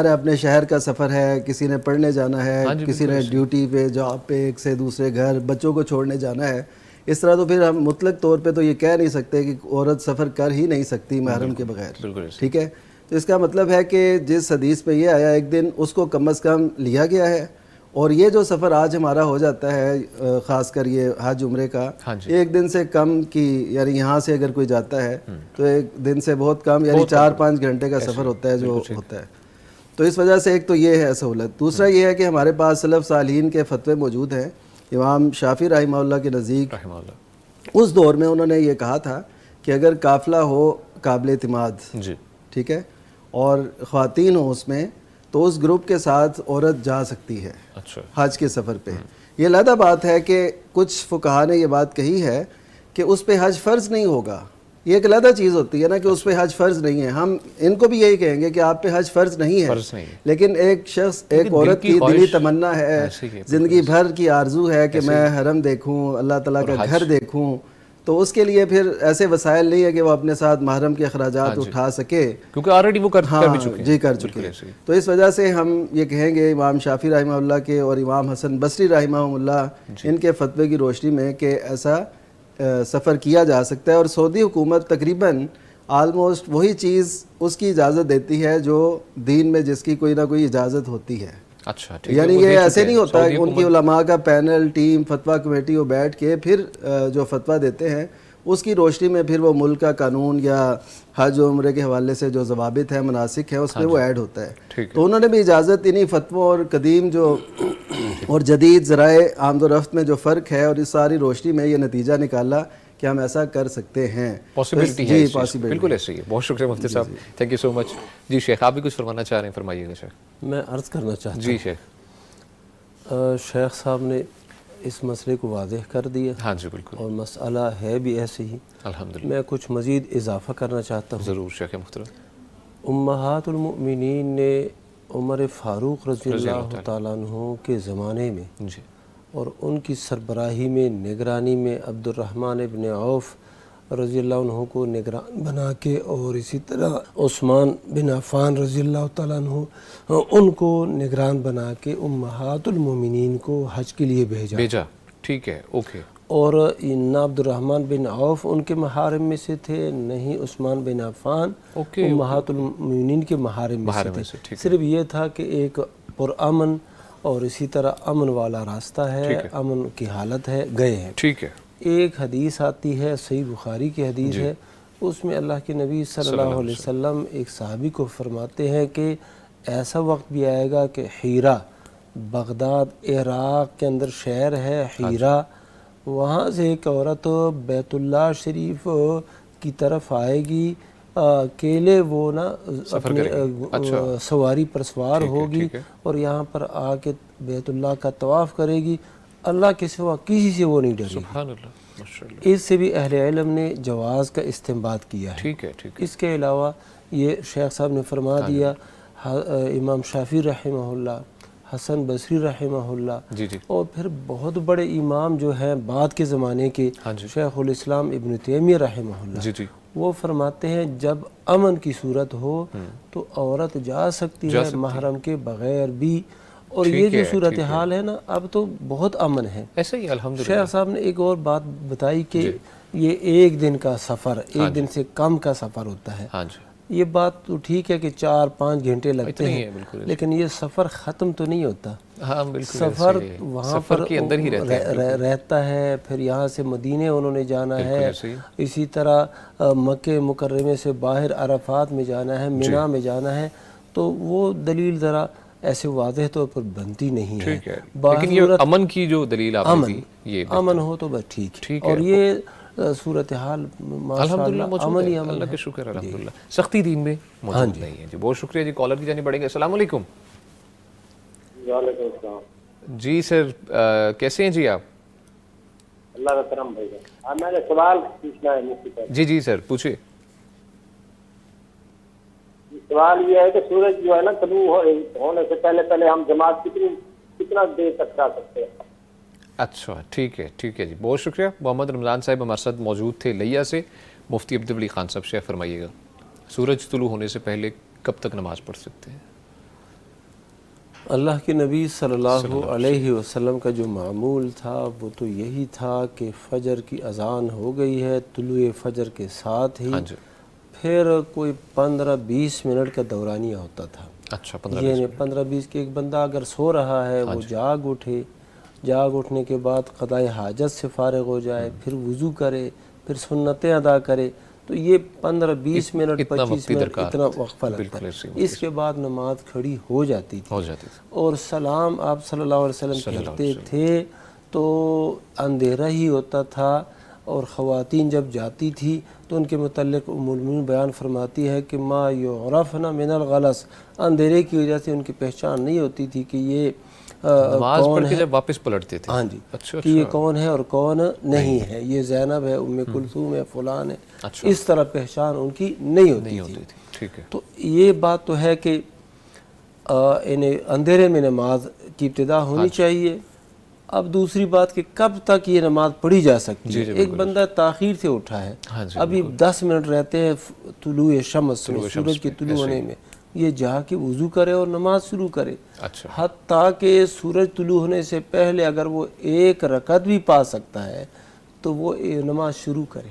اپنے شہر کا سفر ہے، کسی نے پڑھنے جانا ہے، کسی نے ڈیوٹی پہ، جاب پہ، ایک سے دوسرے گھر، بچوں کو چھوڑنے جانا ہے. اس طرح تو پھر ہم مطلق طور پہ تو یہ کہہ نہیں سکتے کہ عورت سفر کر ہی نہیں سکتی محرم کے بغیر. ٹھیک ہے. تو اس کا مطلب ہے کہ جس حدیث میں یہ آیا 1 دن، اس کو کم از کم لیا گیا ہے. اور یہ جو سفر آج ہمارا ہو جاتا ہے خاص کر یہ حج عمرے کا، ایک دن سے کم کی، یعنی یہاں سے اگر کوئی جاتا ہے تو ایک دن سے بہت کم، یعنی 4-5 گھنٹے کا سفر ہوتا ہے جو ہوتا ہے. تو اس وجہ سے ایک تو یہ ہے سہولت. دوسرا یہ ہے کہ ہمارے پاس سلف صالحین کے فتوے موجود ہیں. امام شافعی رحمہ اللہ کے نزدیک اس دور میں انہوں نے یہ کہا تھا کہ اگر قافلہ ہو قابل اعتماد، ٹھیک ہے، اور خواتین ہوں اس میں، تو اس گروپ کے ساتھ عورت جا سکتی ہے حج کے سفر پہ. یہ علیحدہ بات ہے کہ کچھ فقہا نے یہ بات کہی ہے کہ اس پہ حج فرض نہیں ہوگا. یہ ایک علیحدہ چیز ہوتی ہے نا کہ اس پہ حج فرض نہیں ہے. ہم ان کو بھی یہی کہیں گے کہ آپ پہ حج فرض نہیں ہے، لیکن ایک شخص، ایک عورت کی دلی تمنا ہے، زندگی بھر کی آرزو ہے کہ میں حرم دیکھوں، اللہ تعالیٰ کا گھر دیکھوں، تو اس کے لیے پھر ایسے وسائل نہیں ہے کہ وہ اپنے ساتھ محرم کے اخراجات اٹھا سکے، کیونکہ آلریڈی وہ کر بھی چکے ہیں. جی کر چکے ہیں. تو اس وجہ سے ہم یہ کہیں گے امام شافعی رحمہ اللہ کے اور امام حسن بصری رحمہ اللہ ان کے فتوے کی روشنی میں کہ ایسا سفر کیا جا سکتا ہے. اور سعودی حکومت تقریباً آلموسٹ وہی چیز اس کی اجازت دیتی ہے جو دین میں جس کی کوئی نہ کوئی اجازت ہوتی ہے. اچھا، یعنی یہ ایسے نہیں ہوتا کہ ان کی علماء کا پینل ٹیم فتویٰ کمیٹی وہ بیٹھ کے پھر جو فتویٰ دیتے ہیں اس کی روشنی میں پھر وہ ملک کا قانون یا حج و عمرے کے حوالے سے جو ضوابط ہیں، مناسک ہیں، اس میں وہ ایڈ ہوتا ہے. تو انہوں نے بھی اجازت انہی فتووں اور قدیم جو اور جدید ذرائع آمد و رفت میں جو فرق ہے اور اس ساری روشنی میں یہ نتیجہ نکالا کہ ہم ایسا کر سکتے ہیں. پاسبلٹی ہے، بالکل ایسے ہی ہے. بہت شکریہ مفتی صاحب، تھینک یو سو مچ. جی شیخ، آپ بھی کچھ فرمانا چاہ رہے ہیں، فرمائیے گا شیخ. میں عرض کرنا چاہتا ہوں. جی شیخ. شیخ صاحب نے اس مسئلے کو واضح کر دیا. ہاں جی بالکل. اور مسئلہ ہے بھی ایسے ہی. الحمدللہ. میں کچھ مزید اضافہ کرنا چاہتا ہوں. ضرور شیخ محترم. امہات المؤمنین نے عمر فاروق رضی اللہ تعالیٰ عنہ کے زمانے میں اور ان کی سربراہی میں، نگرانی میں عبد الرحمن ابن عوف رضی اللہ عنہ کو نگران بنا کے، اور اسی طرح عثمان بن عفان رضی اللہ تعالیٰ عنہ ان کو نگران بنا کے امہات المومنین کو حج کے لیے بھیجا. ٹھیک ہے، اوکے. اور نہ عبد الرحمن بن عوف ان کے محارم میں سے تھے، نہ ہی عثمان بن عفان امہات المومنین کے محارم میں سے تھے. صرف یہ تھا کہ ایک پرامن اور اسی طرح امن والا راستہ ہے، امن کی حالت ہے، گئے ہیں. ٹھیک ہے. ایک حدیث آتی ہے، صحیح بخاری کی حدیث ہے، اس میں اللہ کے نبی صلی اللہ علیہ وسلم ایک صحابی کو فرماتے ہیں کہ ایسا وقت بھی آئے گا کہ حیرہ، بغداد عراق کے اندر شہر ہے حیرہ، وہاں سے ایک عورت بیت اللہ شریف کی طرف آئے گی، اکیلے وہ نا اپنی سواری پر سوار ہوگی اور یہاں پر آ کے بیت اللہ کا طواف کرے گی، اللہ کے سوا کسی سے وہ نہیں ڈرے گی. اس سے بھی اہل علم نے جواز کا استنباط کیا ہے. اس کے علاوہ یہ شیخ صاحب نے فرما دیا، امام شافعی رحمہ اللہ، حسن بصری رحمہ اللہ، اور پھر بہت بڑے امام جو ہیں بعد کے زمانے کے، شیخ الاسلام ابن تیمیہ رحمہ اللہ، وہ فرماتے ہیں جب امن کی صورت ہو تو عورت جا سکتی ہے محرم کے بغیر بھی. اور یہ جو صورتحال ہے نا اب تو بہت امن ہے. ایسا ہی الحمدللہ. شیخ صاحب نے ایک اور بات بتائی کہ یہ ایک دن کا سفر، ایک دن سے کم کا سفر ہوتا ہے. یہ بات تو ٹھیک ہے کہ 4-5 گھنٹے لگتے ہیں، لیکن یہ سفر ختم تو نہیں ہوتا. سفر وہاں پر رہتا ہے، پھر یہاں سے مدینے انہوں نے جانا ہے، اسی طرح مکہ مکرمے سے باہر عرفات میں جانا ہے، مینا میں جانا ہے. تو وہ دلیل ذرا ایسے واضح طور پر بنتی نہیں ہے. لیکن یہ امن کی جو دلیل آپ نے دی، یہ امن ہو تو بس ٹھیک. اور یہ صورتحال الحمدللہ موجود ہے، اللہ کا شکر الحمدللہ. سختی دین میں موجود نہیں ہے. جی بہت شکریہ. جی کالر کی جانب بڑھیں گے. السلام علیکم. وعلیکم السلام. جی سر کیسے ہیں جی آپ؟ اللہ کا کرم بھائی جان. میں نے سوال پوچھنا ہے مفتی صاحب. جی سر پوچھئے. سوال یہ ہے کہ سورج جو ہے نا طلوع ہونے سے پہلے ہم جماعت کتنا دیر تک جا سکتے ہیں؟ اچھا ٹھیک ہے جی بہت شکریہ. محمد رمضان صاحب ہمارے ساتھ موجود تھے لیا سے. مفتی عبدالولی خان صاحب شیخ فرمائیے گا، سورج طلوع ہونے سے پہلے کب تک نماز پڑھ سکتے ہیں؟ اللہ کے نبی صلی اللہ علیہ وسلم کا جو معمول تھا وہ تو یہی تھا کہ فجر کی اذان ہو گئی ہے، طلوع فجر کے ساتھ ہی پھر کوئی 15-20 منٹ کا دورانیہ ہوتا تھا. اچھا 15 یعنی 15-20 کے ایک بندہ اگر سو رہا ہے وہ جاگ اٹھے، جاگ اٹھنے کے بعد قضاء حاجت سے فارغ ہو جائے، پھر وضو کرے، پھر سنتیں ادا کرے، تو یہ 15-20 منٹ 25 منٹ اتنا وقفہ لگتا ہے. اس کے بعد نماز کھڑی ہو جاتی تھی اور سلام آپ صلی اللہ علیہ وسلم کہتے تھے تو اندھیرا ہی ہوتا تھا. اور خواتین جب جاتی تھی تو ان کے متعلق ام المؤمنین بیان فرماتی ہے کہ ما یعرفن من الغلس، اندھیرے کی وجہ سے ان کی پہچان نہیں ہوتی تھی کہ یہ نماز پڑھ کے جب واپس پلٹتے تھے. ہاں جی، کہ یہ کون ہے اور کون نہیں ہے، یہ زینب ہے، ام کلثوم ہے، فلان ہے، اس طرح پہچان ان کی نہیں ہوتی تھی. ٹھیک ہے، تو یہ بات تو ہے کہ انہیں اندھیرے میں نماز کی ابتدا ہونی چاہیے. اب دوسری بات کہ کب تک یہ نماز پڑھی جا سکتی ہے. ایک بندہ تاخیر سے اٹھا ہے، ابھی 10 منٹ رہتے ہیں طلوع شمس سورج کے طلوع ہونے میں، یہ جا کے وضو کرے اور نماز شروع کرے. حتیٰ کہ سورج طلوع ہونے سے پہلے اگر وہ 1 رکعت بھی پا سکتا ہے تو وہ نماز شروع کرے.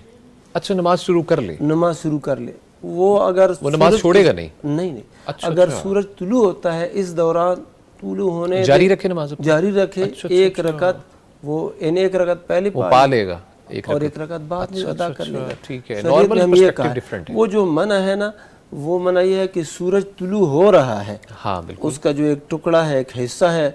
اچھا نماز شروع کر لے، نماز شروع کر لے. وہ اگر نماز چھوڑے گا نہیں، نہیں اگر سورج طلوع ہوتا ہے اس دوران طلوع ہونے جاری رکھے، نماز جاری رکھے. 1 رکعت وہ 1 رکعت پہلے پا لے گا اور 1 رکعت بعد میں ادا کر لے گا. ٹھیک ہے، نارمل پرسپیکٹیو ڈیفرنٹ ہے. وہ جو منع ہے نا، وہ منع یہ ہے کہ سورج طلوع ہو رہا ہے، ہاں بالکل، اس کا جو ایک ٹکڑا ہے، ایک حصہ ہے،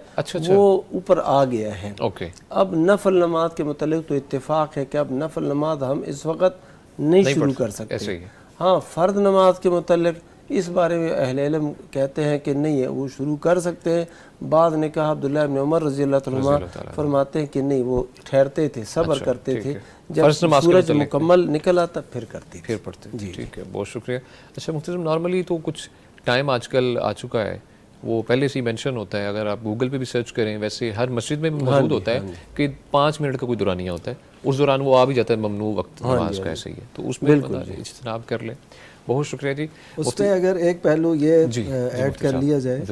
وہ اوپر آ گیا ہے. اوکے، اب نفل نماز کے متعلق تو اتفاق ہے کہ اب نفل نماز ہم اس وقت نہیں شروع کر سکتے. ہاں فرض نماز کے متعلق اس بارے میں اہل علم کہتے ہیں کہ نہیں ہے، وہ شروع کر سکتے ہیں. بعض نے کہا عبداللہ ابن عمر رضی اللہ عنہ فرماتے ہیں کہ نہیں، وہ ٹھہرتے تھے، صبر کرتے تھے، جب سورج مکمل نکل آتا پھر کرتے پھر پڑھتے. ٹھیک ہے، بہت شکریہ. اچھا مفتی صاحب، نارملی تو کچھ ٹائم آج کل آ چکا ہے، وہ پہلے سے ہی مینشن ہوتا ہے، اگر آپ گوگل پہ بھی سرچ کریں، ویسے ہر مسجد میں موجود ہوتا ہے کہ 5 منٹ کا کوئی دورانیہ ہوتا ہے، اس دوران وہ آ بھی جاتا ہے ممنوع وقت نماز کا. ایسا ہی ہے، تو اس میں اجتناب کر لیں. بہت شکریہ جی. اس میں اگر ایک پہلو یہ ایڈ کر لیا جائے،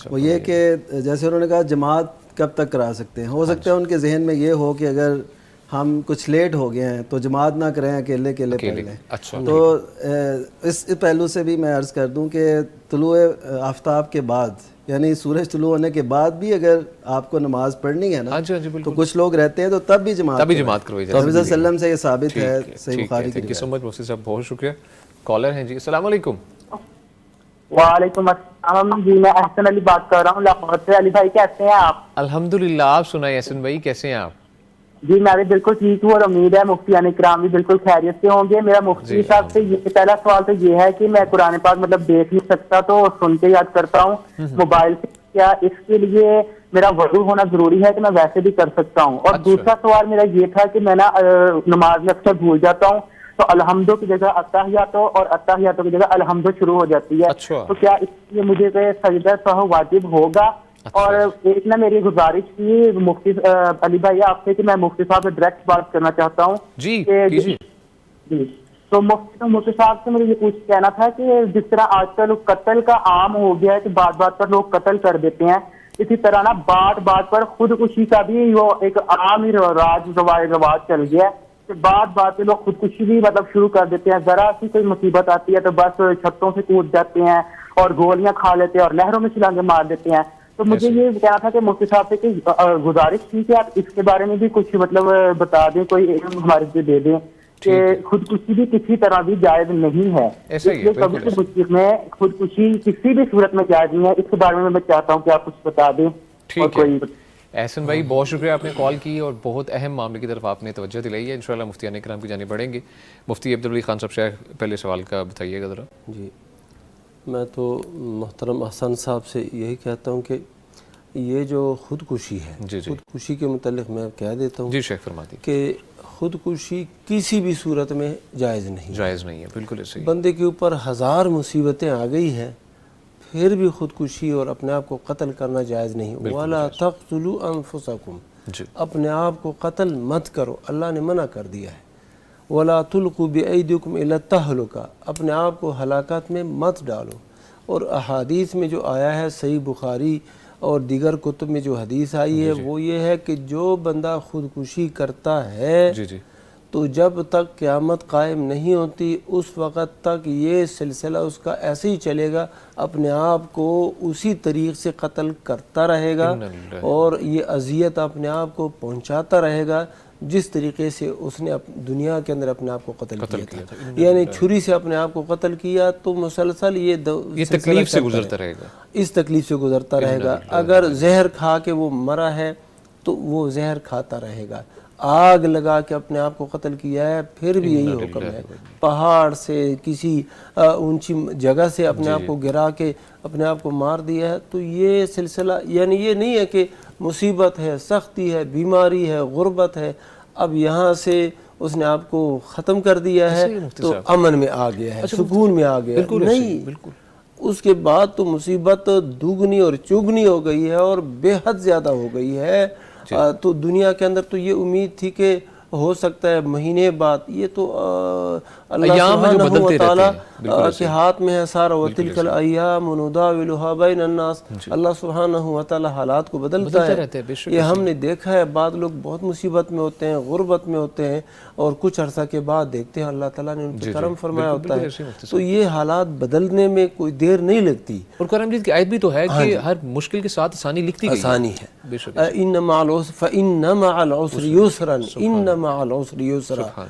وہ یہ کہ جیسے انہوں نے کہا جماعت کب تک کرا سکتے ہیں. ہو سکتا ہے ان کے ذہن میں یہ ہو کہ اگر ہم کچھ لیٹ ہو گئے ہیں تو جماعت نہ کریں، اکیلے پڑھ لیں. تو اس پہلو سے بھی میں عرض کر دوں کہ طلوع آفتاب کے بعد، یعنی سورج طلوع ہونے کے بعد بھی اگر آپ کو نماز پڑھنی ہے نا، تو کچھ لوگ رہتے ہیں تو تب بھی جماعت کروائی جائے. نبی صلی اللہ علیہ وسلم سے یہ ثابت ہے، صحیح بخاری کی. سو مچ مفتی صاحب، بہت شکریہ. کالر ہیں جی، السلام علیکم. وعلیکم السلام جی، میں احسن علی بات کر رہا ہوں لاہور سے. علی بھائی کیسے ہیں آپ؟ الحمدللہ، آپ سنائیں احسن بھائی کیسے ہیں آپ؟ جی میں بھی بالکل ٹھیک ہوں اور امید ہے مفتیان اکرام بھی بالکل خیریت سے ہوں گے. میرا مفتی صاحب سے یہ پہلا سوال تو یہ ہے کہ میں قرآن پاک مطلب دیکھ نہیں سکتا تو سن کے یاد کرتا ہوں موبائل سے، کیا اس کے لیے میرا وضو ہونا ضروری ہے کہ میں ویسے بھی کر سکتا ہوں؟ اور دوسرا سوال میرا یہ تھا کہ میں نا نماز میں اکثر بھول جاتا ہوں، تو الحمدو کی جگہ اتحیاتو اور اتحیاتو کی جگہ الحمدو شروع ہو جاتی ہے، تو کیا اس لیے مجھے سجدہ سہو واجب ہوگا؟ اور ایک نا میری گزارش تھی مفتی علی بھائی آپ سے کہ میں مفتی صاحب سے ڈائریکٹ بات کرنا چاہتا ہوں. جی تو مفتی صاحب سے مجھے یہ کہنا تھا کہ جس طرح آج کل قتل کا عام ہو گیا ہے کہ بات بات پر لوگ قتل کر دیتے ہیں، اسی طرح نا بات بات پر خودکشی کا بھی وہ ایک عام ہی رواج چل گیا ہے کہ بات پہ لوگ خودکشی بھی مطلب شروع کر دیتے ہیں. ذرا سی کوئی مصیبت آتی ہے تو بس چھتوں سے کود جاتے ہیں اور گولیاں کھا لیتے ہیں اور نہروں میں چھلانگیں مار دیتے ہیں. تو مجھے یہ کہنا تھا کہ مفتی صاحب سے کہ گزارش تھی کہ آپ اس کے بارے میں بھی کچھ مطلب بتا دیں، کوئی علم ہمارے سے دے دیں کہ خودکشی بھی کسی طرح بھی جائز نہیں ہے. اس لیے کبھی بھی مشکل میں خودکشی کسی بھی صورت میں جائز نہیں ہے. اس کے بارے میں چاہتا ہوں کہ آپ کچھ بتا دیں. ٹھیک ہے احسن بھائی، بہت شکریہ، آپ نے کال کی اور بہت اہم معاملے کی طرف آپ نے توجہ دلائی ہے. انشاءاللہ مفتیان اکرام کی جانب بڑھیں گے. مفتی عبدالولی خان صاحب شیخ، پہلے سوال کا بتائیے گا ذرا. جی میں تو محترم احسن صاحب سے یہی کہتا ہوں کہ یہ جو خودکشی ہے، خودکشی کے متعلق میں کہہ دیتا ہوں جی شیخ فرماتی کہ خودکشی کسی بھی صورت میں جائز نہیں ہے. بالکل صحیح. بندے کے اوپر 1000 مصیبتیں آ گئی ہیں پھر بھی خودکشی اور اپنے آپ کو قتل کرنا جائز نہیں. وَلَا تَقْتُلُوا أَنفُسَكُمْ، اپنے آپ کو قتل مت کرو، اللہ نے منع کر دیا ہے. وَلَا تُلْقُوا بِأَيْدِيكُمْ إِلَى التَّهْلُكَةِ، اپنے آپ کو ہلاکت میں مت ڈالو. اور احادیث میں جو آیا ہے، صحیح بخاری اور دیگر کتب میں جو حدیث آئی ہے وہ یہ ہے کہ جو بندہ خودکشی کرتا ہے تو جب تک قیامت قائم نہیں ہوتی اس وقت تک یہ سلسلہ اس کا ایسے ہی چلے گا، اپنے آپ کو اسی طریق سے قتل کرتا رہے گا اور یہ اذیت اپنے آپ کو پہنچاتا رہے گا جس طریقے سے اس نے دنیا کے اندر اپنے آپ کو قتل کیا تھا. یعنی چھری سے اپنے آپ کو قتل کیا تو مسلسل یہ تکلیف سے گزرتا رہے گا، اس تکلیف سے گزرتا رہے گا. اگر زہر کھا کے وہ مرا ہے تو وہ زہر کھاتا رہے گا. آگ لگا کے اپنے آپ کو قتل کیا ہے پھر بھی یہی حکم ہے. پہاڑ سے کسی اونچی جگہ سے اپنے آپ کو گرا کے اپنے آپ کو مار دیا ہے. تو یہ سلسلہ یعنی یہ نہیں ہے کہ مصیبت ہے، سختی ہے، بیماری ہے، غربت ہے، اب یہاں سے اس نے آپ کو ختم کر دیا ہے تو امن میں آ گیا ہے، سکون میں آ گیا ہے. نہیں، اس کے بعد تو مصیبت دوگنی اور چوگنی ہو گئی ہے اور بے حد زیادہ ہو گئی ہے. تو دنیا کے اندر تو یہ امید تھی کہ ہو سکتا ہے مہینے بعد، یہ تو اللہ سبحانہ و تعالیٰ کے ہاتھ میں ہے سارا. وَتِلْكَ الْأَيَّامُ نُدَاوِلُهَا بَيْنَ النَّاسِ. اللہ سبحانہ و تعالیٰ حالات کو بدلتا ہے. یہ ہم نے دیکھا ہے، بعض لوگ بہت مصیبت میں ہوتے ہیں، غربت میں ہوتے ہیں، اور کچھ عرصہ کے بعد دیکھتے ہیں اللہ تعالیٰ نے ان پر کرم فرمایا ہوتا ہے. تو یہ حالات بدلنے میں کوئی دیر نہیں لگتی. اور قرآن مجید کی آیت بھی تو ہے کہ ہر مشکل کے ساتھ آسانی لکھتی گئی ہے. آسانی ہے. إِنَّ مَعَ الْعُسْرِ فَإِنَّ مَعَ الْعُسْرِ يُسْرًا إِنَّ مَعَ الْعُسْرِ يُسْرًا.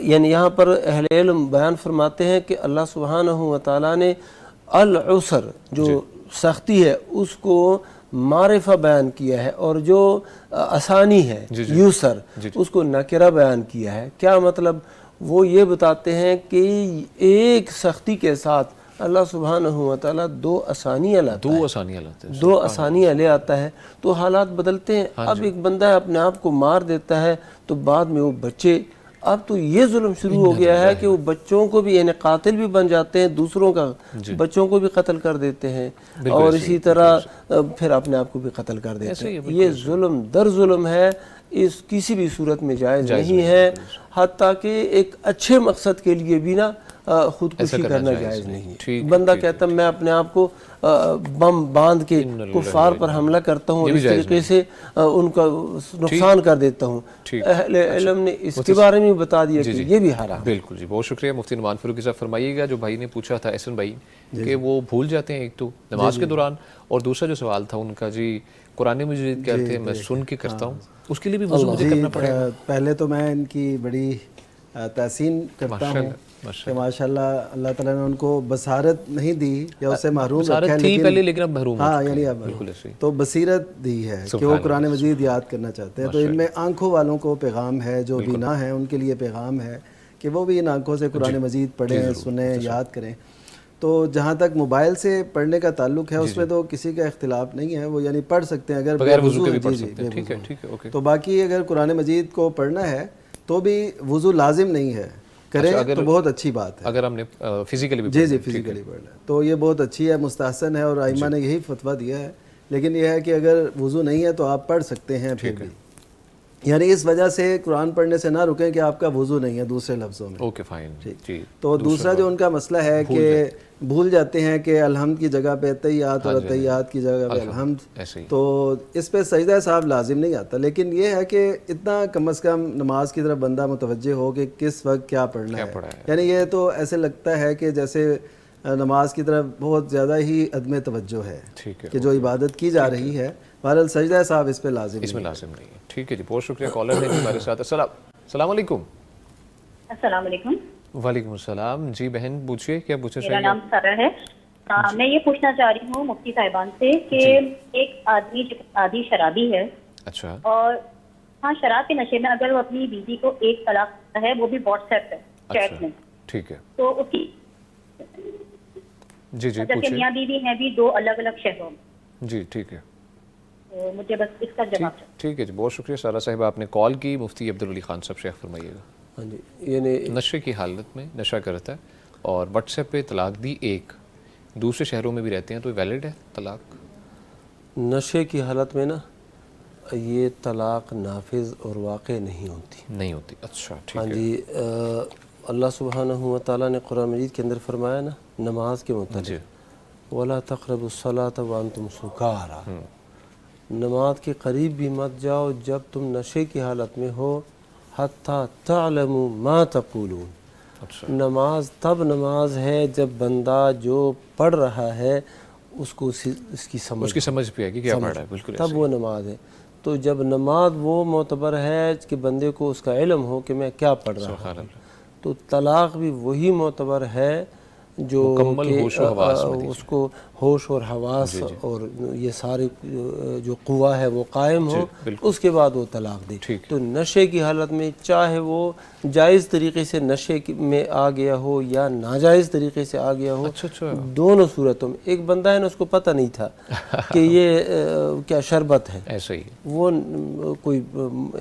یعنی یہاں پر اہل علم بیان فرماتے ہیں کہ اللہ سبحانہ و تعالیٰ نے العسر جو سختی ہے اس کو معرفہ بیان کیا ہے، اور جو آسانی ہے یسر اس کو نکرہ بیان کیا ہے. کیا مطلب؟ وہ یہ بتاتے ہیں کہ ایک سختی کے ساتھ اللہ سبحانہ و تعالیٰ دو آسانیاں لے آتا ہے تو حالات بدلتے ہیں. اب ایک بندہ اپنے آپ کو مار دیتا ہے تو بعد میں وہ بچے، اب تو یہ ظلم شروع ہو گیا ہے کہ وہ بچوں کو بھی یعنی قاتل بھی بن جاتے ہیں، دوسروں کا بچوں کو بھی قتل کر دیتے ہیں، اور اسی طرح پھر اپنے آپ کو بھی قتل کر دیتے ہیں. یہ ظلم در ظلم ہے، اس کسی بھی صورت میں جائز نہیں ہے. حتیٰ کہ ایک اچھے مقصد کے لیے بھی نا خودکشی کرنا جائز نہیں ہے. بندہ کہتا ہے میں اپنے آپ کو بم باندھ کے کفار پر حملہ کرتا ہوں، اس طریقے سے ان کا نقصان کر دیتا ہوں. اہل علم نے اس کے بارے میں بتا دیا کہ یہ بھی حرام. بالکل جی، بہت شکریہ مفتی نعمان فاروقی صاحب. فرمائیے گا جو بھائی نے پوچھا تھا احسن بھائی کہ وہ بھول جاتے ہیں ایک تو نماز کے دوران، اور دوسرا جو سوال تھا ان کا جی قرآن مجید کہتے ہیں میں سن کے کرتا ہوں، اس کے لیے بھی وضو مجھے کرنا پڑے گا؟ پہلے تو میں ان کی بڑی تحسین کرتا ہوں کہ ماشاءاللہ اللہ تعالیٰ نے ان کو بصارت نہیں دی یا اسے محروم رکھا ہے، لیکن اب محروم ہاں یعنی اب تو بصیرت دی ہے کہ وہ قرآن مجید یاد کرنا چاہتے ہیں. تو ان میں آنکھوں والوں کو پیغام ہے، جو بینا ہیں ان کے لیے پیغام ہے کہ وہ بھی ان آنکھوں سے قرآن مجید پڑھیں، سنیں، یاد کریں. تو جہاں تک موبائل سے پڑھنے کا تعلق ہے اس میں تو کسی کا اختلاف نہیں ہے، وہ یعنی پڑھ سکتے ہیں اگر بغیر وضو کے بھی پڑھ سکتے ہیں. ٹھیک ہے. تو باقی اگر قرآن مجید کو پڑھنا ہے تو بھی وضو لازم نہیں ہے، کریں تو بہت اچھی بات ہے. اگر ہم نے فزیکلی بھی جی فزیکلی پڑھنا ہے تو یہ بہت اچھی ہے، مستحسن ہے، اور ائمہ نے یہی فتویٰ دیا ہے. لیکن یہ ہے کہ اگر وضو نہیں ہے تو آپ پڑھ سکتے ہیں پھر بھی. یعنی اس وجہ سے قرآن پڑھنے سے نہ رکیں کہ آپ کا وضو نہیں ہے، دوسرے لفظوں میں. Okay fine. ٹھیک. تو دوسرا جو ان کا مسئلہ ہے کہ بھول جاتے ہیں کہ الحمد کی جگہ پہ تحیات اور تحیات کی جگہ پہ الحمد، تو اس پہ سجدہ صاحب لازم نہیں آتا. لیکن یہ ہے کہ اتنا کم از کم نماز کی طرف بندہ متوجہ ہو کہ کس وقت کیا پڑھنا ہے. یعنی یہ تو ایسے لگتا ہے کہ جیسے نماز کی طرف بہت زیادہ ہی عدم توجہ ہے کہ جو عبادت کی جا رہی ہے. بہرحال سجدہ صاحب اس پہ لازم نہیں ہے. ٹھیک ہے جی، بہت شکریہ. کالر ہے ہمارے ساتھ. السلام علیکم. السلام علیکم. وعلیکم السلام. جی بہن پوچھیے، کیا پوچھنا چاہیے؟ میرا نام سارا ہے. میں یہ پوچھنا چاہ رہی ہوں مفتی صاحبان سے کہ ایک آدمی عادی شرابی ہے، اچھا، اور ہاں شراب کے نشے میں اگر وہ اپنی بیوی کو ایک طلاق دیتا ہے، وہ بھی واٹس ایپ پہ چیٹ میں، ٹھیک ہے، تو اس کی جی جبکہ میاں بیوی ہیں بھی دو الگ الگ شہروں میں. جی ٹھیک ہے. تو مجھے بس اس کا جواب چاہیے. ٹھیک ہے جی، بہت شکریہ سارا صاحبہ، آپ نے کال کی. مفتی عبدالولی خان صاحب شیخ فرمائیے گا. ہاں جی، یعنی نشے کی حالت میں نشہ کرتا ہے اور واٹس ایپ پہ طلاق دی، ایک دوسرے شہروں میں بھی رہتے ہیں، تو ویلڈ ہے طلاق؟ نشے کی حالت میں نا یہ طلاق نافذ اور واقع نہیں ہوتی. اچھا ٹھیک ہے. ہاں جی. اللہ سبحانہ و تعالیٰ نے قرآن مجید کے اندر فرمایا نا نماز کے متعلق، وَلَا تَقْرَبُوا الصَّلَاةَ وَأَنْتُمْ سُكَارَىٰ، نماز کے قریب بھی مت جاؤ جب تم نشے کی حالت میں ہو. حتی تعلموا ما تقولون۔ نماز تب نماز ہے جب بندہ جو پڑھ رہا ہے اس کو اس کی سمجھ پہ ہے کہ کیا پڑھ رہا ہے، بالکل تب وہ نماز ہے۔ تو جب نماز وہ معتبر ہے کہ بندے کو اس کا علم ہو کہ میں کیا پڑھ رہا ہوں، تو طلاق بھی وہی معتبر ہے جو اس کو ہوش اور حواس اور یہ سارے جو قوہ ہے وہ قائم ہو، اس کے بعد وہ طلاق دے۔ تو نشے کی حالت میں چاہے وہ جائز طریقے سے نشے میں آ گیا ہو یا ناجائز طریقے سے آ گیا ہو، دونوں صورتوں میں، ایک بندہ ہے نا اس کو پتہ نہیں تھا کہ یہ کیا شربت ہے، ایسا ہی وہ کوئی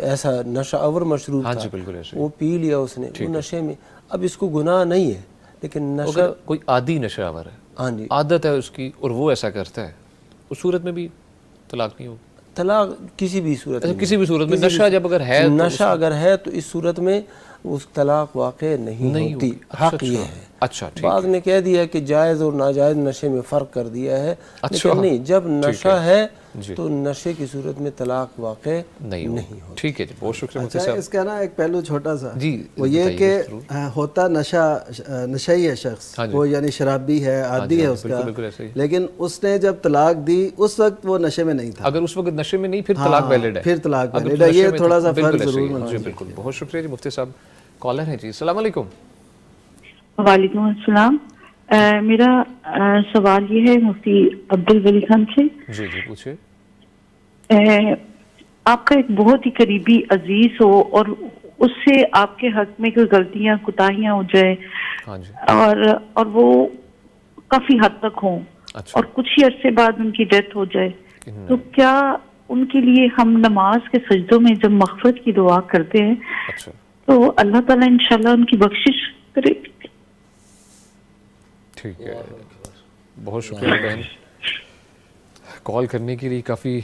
ایسا نشہ آور مشروب تھا، وہ پی لیا اس نے، وہ نشے میں، اب اس کو گناہ نہیں ہے، لیکن نشہ کوئی عادی نشہ آور ہے، عادت ہے اس کی اور وہ ایسا کرتا ہے، اس صورت میں بھی طلاق نہیں ہوگی؟ طلاق کسی بھی صورت میں، کسی بھی صورت میں نشہ جب اگر ہے، نشہ اگر ہے تو اس صورت میں اس طلاق واقع نہیں ہوتی۔ حق یہ ہے، اچھا بعض نے کہہ دیا کہ جائز اور ناجائز نشے میں فرق کر دیا ہے، لیکن نہیں، جب نشہ ہے تو نشے کی صورت میں طلاق واقع نہیں ہوتی۔ ٹھیک ہے جی، بہت شکریہ مفتی اچھا، صاحب۔ اس کا نا ایک پہلو چھوٹا سا جی وہ یہ کہ ہوتا نشئی ہے شخص، وہ یعنی شرابی ہے، عادی ہے اس کا، لیکن اس نے جب طلاق دی اس وقت وہ نشے میں نہیں تھا، اگر اس وقت نشے میں نہیں پھر طلاق ویلڈ ہے، پھر طلاق ویلڈ ہے، یہ تھوڑا سا فرق ضرور ہے۔ بالکل، بہت شکریہ جی مفتی صاحب۔ کالر ہے جی، السلام علیکم۔ وعلیکم السلام، میرا سوال یہ ہے مفتی عبدالولی خان سے۔ جی جی پوچھئے۔ آپ کا ایک بہت ہی قریبی عزیز ہو اور اس سے آپ کے حق میں کوئی غلطیاں کوتاہیاں ہو جائے اور وہ کافی حد تک ہوں اور کچھ ہی عرصے بعد ان کی ڈیتھ ہو جائے، تو کیا ان کے لیے ہم نماز کے سجدوں میں جب مغفرت کی دعا کرتے ہیں تو اللہ تعالیٰ انشاءاللہ ان کی بخشش کرے؟ ٹھیک ہے، بہت شکریہ بہن، کال کرنے کے لیے۔ کافی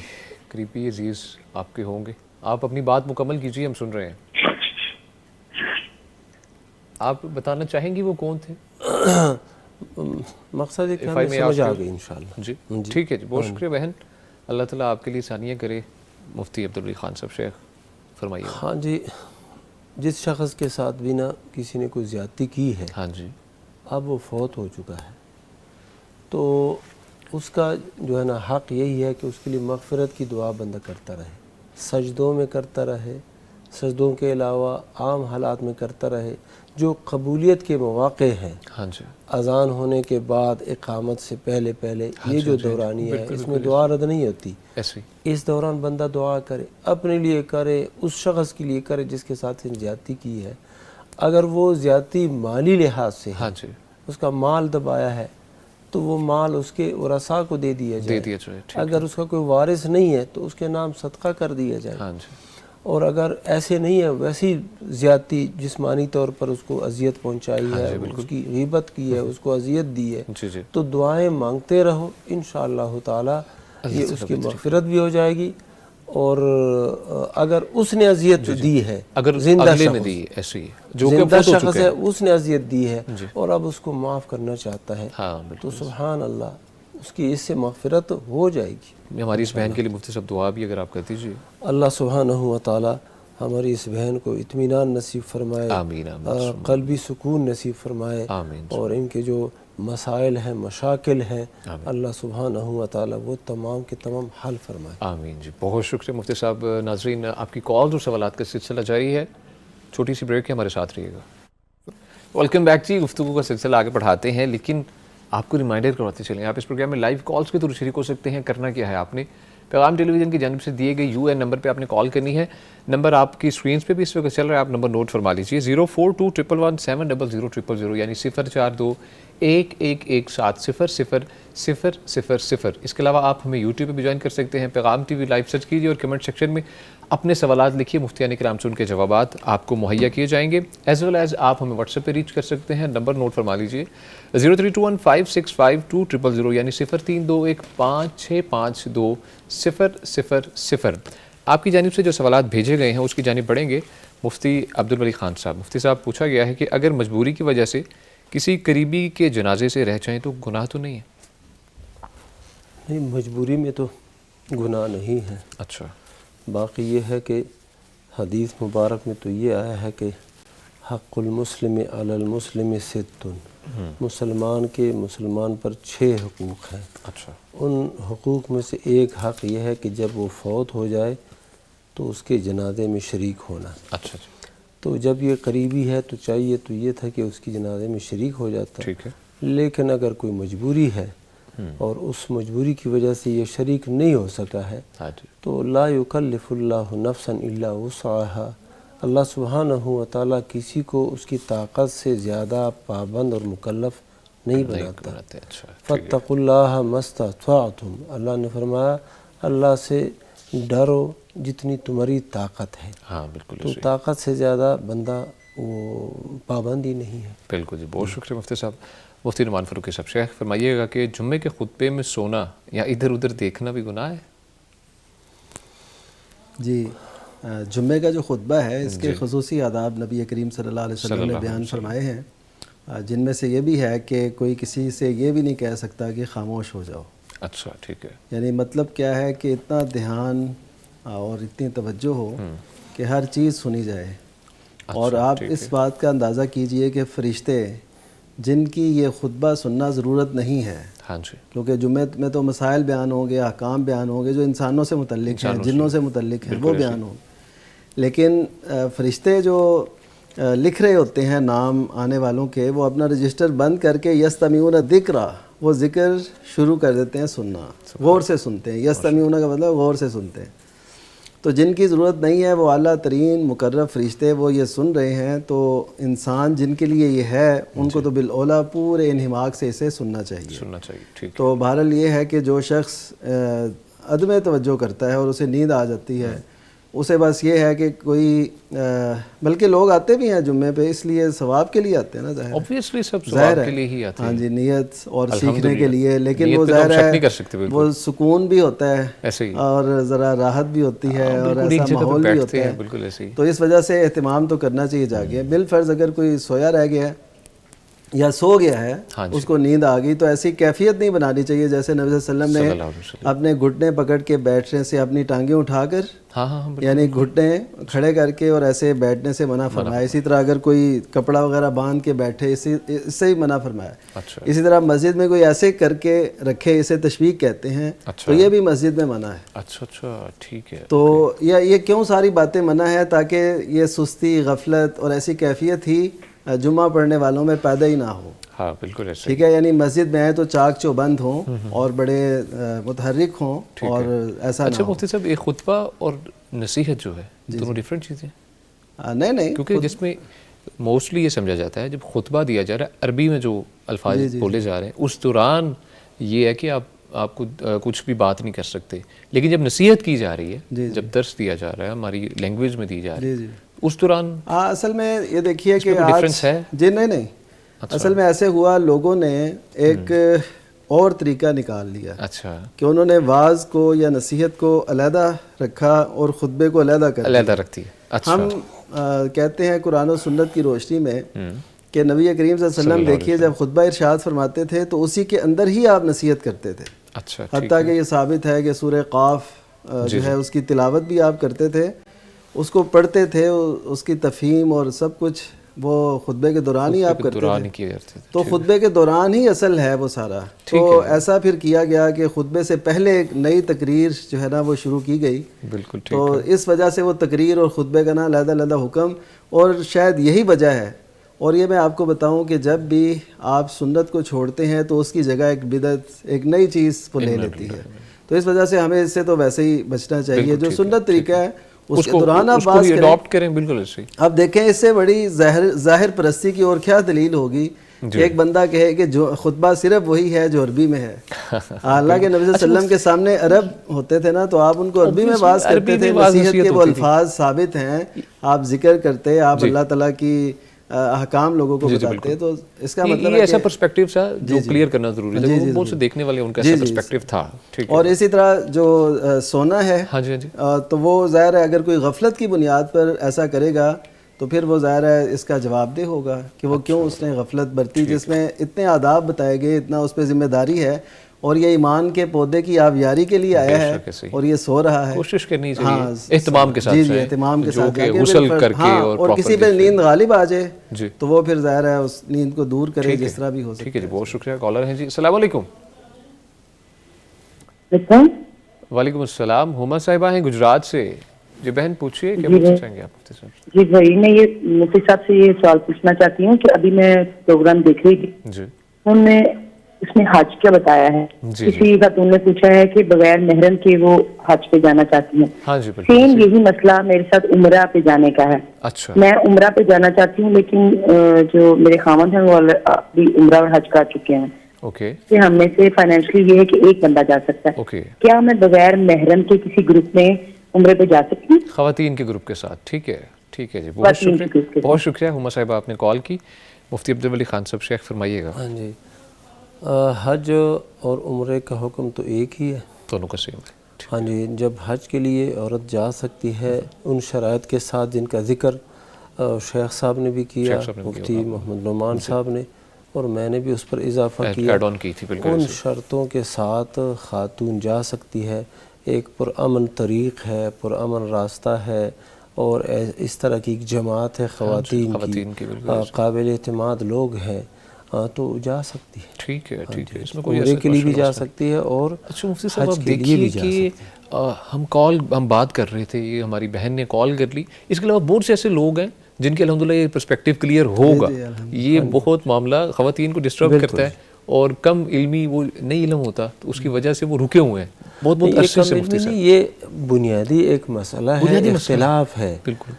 قریبی عزیز آپ کے ہوں گے، آپ اپنی بات مکمل کیجیے، ہم سن رہے ہیں۔ آپ بتانا چاہیں گی وہ کون تھے؟ مقصد ایک ہمیں سمجھ آ گئی انشاءاللہ۔ جی ٹھیک ہے جی، بہت شکریہ بہن، اللہ تعالیٰ آپ کے لیے ثانیہ کرے۔ مفتی عبدالولی خان صاحب شیخ فرمائیے۔ ہاں جی، جس شخص کے ساتھ بھی نہ کسی نے کوئی زیادتی کی ہے، ہاں جی، اب وہ فوت ہو چکا ہے، تو اس کا جو ہے نا حق یہی ہے کہ اس کے لیے مغفرت کی دعا بندہ کرتا رہے، سجدوں میں کرتا رہے، سجدوں کے علاوہ عام حالات میں کرتا رہے، جو قبولیت کے مواقع ہیں، ہاں جی، اذان ہونے کے بعد، اقامت سے پہلے یہ جو دورانی ہے اس میں دعا رد نہیں ہوتی، اس دوران بندہ دعا کرے، اپنے لیے کرے، اس شخص کے لیے کرے جس کے ساتھ زیادتی کی ہے، اگر وہ زیادتی مالی لحاظ سے ہے، اس کا مال دبایا ہے تو وہ مال اس کے ورثاء کو دے دیا جائے، اگر اس کا کوئی وارث نہیں ہے تو اس کے نام صدقہ کر دیا جائے، اور اگر ایسے نہیں ہے، ویسی زیادتی جسمانی طور پر اس کو اذیت پہنچائی ہے، اس کی غیبت کی ہے، اس کو اذیت دی ہے، تو دعائیں مانگتے رہو، انشاءاللہ تعالی یہ اس کی مغفرت بھی ہو جائے گی، اور اگر اس نے اذیت دی ہے، اگر زندہ شخص ہے، اس نے اذیت دی ہے اور اب اس کو معاف کرنا چاہتا ہے، تو سبحان اللہ اس کی اس سے مغفرت ہو جائے گی۔ ہماری اس بہن کے لیے مفتی صاحب دعا بھی اگر آپ کر دیجیے۔ اللہ سبحانہ و تعالی ہماری اس بہن کو اطمینان نصیب فرمائے، قلبی سکون نصیب فرمائے، اور ان کے جو مسائل ہیں، مشاکل ہیں، اللہ سبحانہ و تعالی وہ تمام کے تمام حل فرمائے۔ آمین جی، بہت شکریہ مفتی صاحب۔ ناظرین، آپ کی کالز اور سوالات کا سلسلہ جاری ہے، چھوٹی سی بریک ہے، ہمارے ساتھ رہیے گا۔ ویلکم بیک جی، گفتگو کا سلسلہ آگے بڑھاتے ہیں، لیکن آپ کو ریمائنڈر کرواتے چلیں، آپ اس پروگرام میں لائیو کالز کے تھرو شریک ہو سکتے ہیں۔ کرنا کیا ہے، آپ نے پیغام ٹیلی ویژن کی جانب سے دیے گئے UN نمبر پہ آپ نے کال کرنی ہے۔ نمبر آپ کی اسکرینس پہ بھی اس وقت چل رہا ہے، آپ نمبر نوٹ فرما لیجیے، 0421170000، یعنی 0421117000۔ اس کے علاوہ آپ ہمیں یوٹیوب پہ بھی جوائن کر سکتے ہیں، پیغام ٹی وی لائیو سرچ کیجیے اور کمنٹ سیکشن میں اپنے سوالات لکھیے، مفتیان کرام سے ان کے جوابات آپ کو مہیا کیے جائیں گے۔ ایز ویل ایز آپ ہمیں واٹس ایپ پہ ریچ کر سکتے ہیں، نمبر نوٹ فرما لیجیے، 0321565200، یعنی 0321565200۔ آپ کی جانب سے جو سوالات بھیجے گئے ہیں اس کی جانب بڑھیں گے۔ مفتی عبدالولی خان صاحب، مفتی صاحب پوچھا گیا ہے کہ اگر مجبوری کی وجہ سے کسی قریبی کے جنازے سے رہ جائیں تو گناہ تو نہیں ہے؟ نہیں، مجبوری میں تو گناہ نہیں ہے۔ اچھا، باقی یہ ہے کہ حدیث مبارک میں تو یہ آیا ہے کہ حق المسلم علی المسلم ست، مسلمان کے مسلمان پر 6 حقوق ہیں. اچھا. ان حقوق میں سے ایک حق یہ ہے کہ جب وہ فوت ہو جائے تو اس کے جنازے میں شریک ہونا. اچھا. تو جب یہ قریبی ہے تو چاہیے تو یہ تھا کہ اس کی جنازے میں شریک ہو جاتا. ٹھیک ہے. لیکن اگر کوئی مجبوری ہے اور اس مجبوری کی وجہ سے یہ شریک نہیں ہو سکا ہے تو لا یکلف اللہ نفسا الا وسعها، اللہ سبحانہ و تعالیٰ کسی کو اس کی طاقت سے زیادہ پابند اور مکلف نہیں بناتا. فاتقوا اللہ ما استطعتم، اللہ نے فرمایا اللہ سے ڈرو جتنی تمہاری طاقت ہے. ہاں بالکل. تو طاقت سے زیادہ بندہ وہ پابندی نہیں ہے. بالکل جی. بہت شکریہ مفتی صاحب. مفتی نعمان فاروقی صاحب، شیخ فرمائیے گا کہ جمعے کے خطبے میں سونا یا ادھر ادھر دیکھنا بھی گناہ ہے؟ جی، جمعے کا جو خطبہ ہے اس کے خصوصی آداب نبی کریم صلی اللہ علیہ وسلم نے بیان فرمائے ہیں، جن میں سے یہ بھی ہے کہ کوئی کسی سے یہ بھی نہیں کہہ سکتا کہ خاموش ہو جاؤ. اچھا ٹھیک ہے. یعنی مطلب کیا ہے کہ اتنا دھیان اور اتنی توجہ ہو کہ ہر چیز سنی جائے. اور آپ اس بات کا اندازہ کیجئے کہ فرشتے جن کی یہ خطبہ سننا ضرورت نہیں ہے، ہاں جی، کیونکہ جمعے میں تو مسائل بیان ہوں گے، احکام بیان ہوں گے جو انسانوں سے متعلق ہیں، جنوں سے متعلق ہیں، وہ بیان ہوں گے. لیکن فرشتے جو لکھ رہے ہوتے ہیں نام آنے والوں کے، وہ اپنا رجسٹر بند کر کے یستمعون الذکر، وہ ذکر شروع کر دیتے ہیں سننا، غور سے سنتے ہیں. یستمعون کا مطلب غور سے سنتے ہیں. تو جن کی ضرورت نہیں ہے وہ اعلیٰ ترین مقرب فرشتے وہ یہ سن رہے ہیں، تو انسان جن کے لیے یہ ہے ان کو تو بالاولیٰ پورے انہماک سے اسے سننا چاہیے. ٹھیک. تو بہرحال یہ ہے کہ جو شخص عدم توجہ کرتا ہے اور اسے نیند آ جاتی ہے، اسے بس یہ ہے کہ کوئی بلکہ لوگ آتے بھی ہیں جمعے پہ اس لیے ثواب کے لیے آتے ہیں نا، ظاہر اوبویسلی سب ثواب کے لیے ہی آتے ہیں. ہاں جی، نیت اور سیکھنے کے لیے، لیکن وہ ظاہر ہے وہ سکون بھی ہوتا ہے اور ذرا راحت بھی ہوتی ہے اور ایسا ماحول بھی ہوتا ہے. تو اس وجہ سے اہتمام تو کرنا چاہیے جاگے. بالفرض اگر کوئی سویا رہ گیا ہے یا سو گیا ہے، اس کو نیند آ گئی، تو ایسی کیفیت نہیں بنانی چاہیے جیسے نبی صلی اللہ علیہ وسلم نے اپنے گھٹنے پکڑ کے بیٹھنے سے، اپنی ٹانگیں اٹھا کر یعنی گھٹنے کھڑے کر کے اور ایسے بیٹھنے سے منع فرمایا. اسی طرح اگر کوئی کپڑا وغیرہ باندھ کے بیٹھے اس سے ہی منع فرمایا. اسی طرح مسجد میں کوئی ایسے کر کے رکھے، اسے تشویق کہتے ہیں، تو یہ بھی مسجد میں منع ہے. اچھا ٹھیک ہے. تو یہ کیوں ساری باتیں منع ہے؟ تاکہ یہ سستی، غفلت اور ایسی کیفیت ہی جمعہ پڑھنے والوں میں پیدا ہی نہ ہو. ہاں بالکل ایسا. ٹھیک ہے، یعنی مسجد میں آئے تو چاک چوبند ہوں اور بڑے متحرک ہوں اور ایسا. اچھا مفتی صاحب، ایک خطبہ اور نصیحت جو ہے دونوں ڈیفرنٹ چیزیں؟ نہیں، کیونکہ جس میں موسٹلی یہ سمجھا جاتا ہے جب خطبہ دیا جا رہا ہے، عربی میں جو الفاظ بولے جا رہے ہیں اس دوران یہ ہے کہ آپ کو کچھ بھی بات نہیں کر سکتے، لیکن جب نصیحت کی جا رہی ہے، جب درس دیا جا رہا ہے ہماری لینگویج میں دی جا رہی ہے، اس دوران اصل میں یہ دیکھیے کہ ڈفرینس ہے. جی نہیں، اصل میں ایسے ہوا، لوگوں نے ایک اور طریقہ نکال لیا. اچھا. کہ انہوں نے واعظ کو یا نصیحت کو علیحدہ رکھا اور خطبے کو علیحدہ رکھتی ہے. ہم کہتے ہیں قرآن و سنت کی روشنی میں کہ نبی کریم صلی اللہ علیہ وسلم دیکھیے جب خطبہ ارشاد فرماتے تھے تو اسی کے اندر ہی آپ نصیحت کرتے تھے. اچھا. حتیٰ کہ یہ ثابت ہے کہ سورہ قاف جو ہے اس کی تلاوت بھی آپ کرتے تھے، اس کو پڑھتے تھے، اس کی تفہیم اور سب کچھ وہ خطبے کے دوران ہی آپ کرتے تھے. تو خطبے کے دوران ہی اصل ہے وہ سارا. تو ایسا پھر کیا گیا کہ خطبے سے پہلے ایک نئی تقریر جو ہے نا وہ شروع کی گئی. بالکل. تو اس وجہ سے وہ تقریر اور خطبے کا نا علیحدہ علیحدہ حکم، اور شاید یہی وجہ ہے. اور یہ میں آپ کو بتاؤں کہ جب بھی آپ سنت کو چھوڑتے ہیں تو اس کی جگہ ایک بدعت، ایک نئی چیز کو لے لیتی ہے. تو اس وجہ سے ہمیں اس سے تو ویسے ہی بچنا چاہیے. جو سنت طریقہ ہے اس کے دوران آپ بات کریں. بالکل ایسے ہی. اب دیکھیں اس سے بڑی ظاہر پرستی کی اور کیا دلیل ہوگی کہ ایک بندہ کہے کہ جو خطبہ صرف وہی ہے جو عربی میں ہے. حالانکہ نبی صلی اللہ علیہ وسلم کے سامنے عرب ہوتے تھے نا، تو آپ ان کو عربی میں بات کرتے تھے. نصیحت کے وہ الفاظ ثابت ہیں، آپ ذکر کرتے، آپ اللہ تعالیٰ کی احکام لوگوں کو بتاتے. تو اس کا مطلب یہ ایسا پرسپیکٹو تھا جو کلیئر کرنا ضروری ہے، وہ بہت سے دیکھنے والے ان کا ایسا پرسپیکٹو تھا. اور اسی طرح جو سونا ہے تو وہ ظاہر ہے اگر کوئی غفلت کی بنیاد پر ایسا کرے گا تو پھر وہ ظاہر ہے اس کا جواب دہ ہوگا کہ وہ کیوں اس نے غفلت برتی. جس میں اتنے آداب بتائے گئے، اتنا اس پہ ذمہ داری ہے، اور یہ ایمان کے پودے کی آبیاری کے لیے آیا ہے اور یہ سو رہا ہے. کوشش کرنی چاہیے اہتمام کے ساتھ. جی اہتمام کے ساتھ غسل کر کے اور کسی پہ نیند غالب آ جائے تو وہ پھر ظاہر ہے اس نیند کو دور کرے جس طرح بھی ہو سکے. ٹھیک ہے جی, بہت شکریہ. کالر ہیں جی, السلام علیکم. وعلیکم السلام. ہما صاحبہ ہیں گجرات سے. جی بہن پوچھیے, کیا پوچھنا چاہیں گے آپ مفتی صاحب؟ جی بھائی, میں یہ مفتی صاحب سے یہ سوال پوچھنا چاہتی ہوں کہ ابھی میں پروگرام دیکھ رہی تھی جی, انہوں نے اس میں حج کیا بتایا ہے. کسی خاتون نے پوچھا ہے کہ بغیر محرم کے وہ حج پہ جانا چاہتی ہیں. ہاں جی بالکل. سیم یہی مسئلہ میرے ساتھ عمرہ پہ جانے کا ہے. اچھا, میں عمرہ پہ جانا چاہتی ہوں لیکن جو میرے خاوند ہیں وہ ابھی عمرہ اور حج کر چکے ہیں. اوکے, ہم میں سے فائنینشلی یہ ہے کہ ایک بندہ جا سکتا ہے. اوکے, کیا میں بغیر محرم کے کسی گروپ میں عمرے پہ جا سکتی ہوں؟ خواتین کے گروپ کے ساتھ. ٹھیک ہے, ٹھیک ہے جی, بہت شکریہ, بہت شکریہ ہما صاحبہ آپ نے کال کی. مفتی عبدالولی خان صاحب شیخ فرمائیے گا. ہاں جی, حج اور عمرے کا حکم تو ایک ہی ہے, دونوں کا سیم ہے. ہاں جی. جب حج کے لیے عورت جا سکتی ہے ان شرائط کے ساتھ جن کا ذکر شیخ صاحب نے بھی کیا, مفتی محمد نعمان صاحب نے, اور میں نے بھی اس پر اضافہ کیا, ان شرطوں کے ساتھ خاتون جا سکتی ہے. ایک پرامن طریق ہے, پرامن راستہ ہے, اور اس طرح کی ایک جماعت ہے خواتین کی, قابل اعتماد لوگ ہیں, تو جا سکتی ہے. ٹھیک ہے, ٹھیک ہے, اس میں عمرے کے لیے بھی جا سکتی ہے اور اچھا مفتی صاحب آپ دیکھیے کہ ہم بات کر رہے تھے, یہ ہماری بہن نے کال کر لی, اس کے علاوہ بہت سے ایسے لوگ ہیں جن کے الحمدللہ یہ پرسپیکٹو کلیئر ہوگا. یہ بہت معاملہ خواتین کو ڈسٹرب کرتا ہے اور کم علمی وہ نہیں علم ہوتا تو اس کی وجہ سے وہ رکے ہوئے ہیں بہت عرصے سے. مفتی صاحب یہ بنیادی ایک مسئلہ ہے, اختلاف ہے بالکل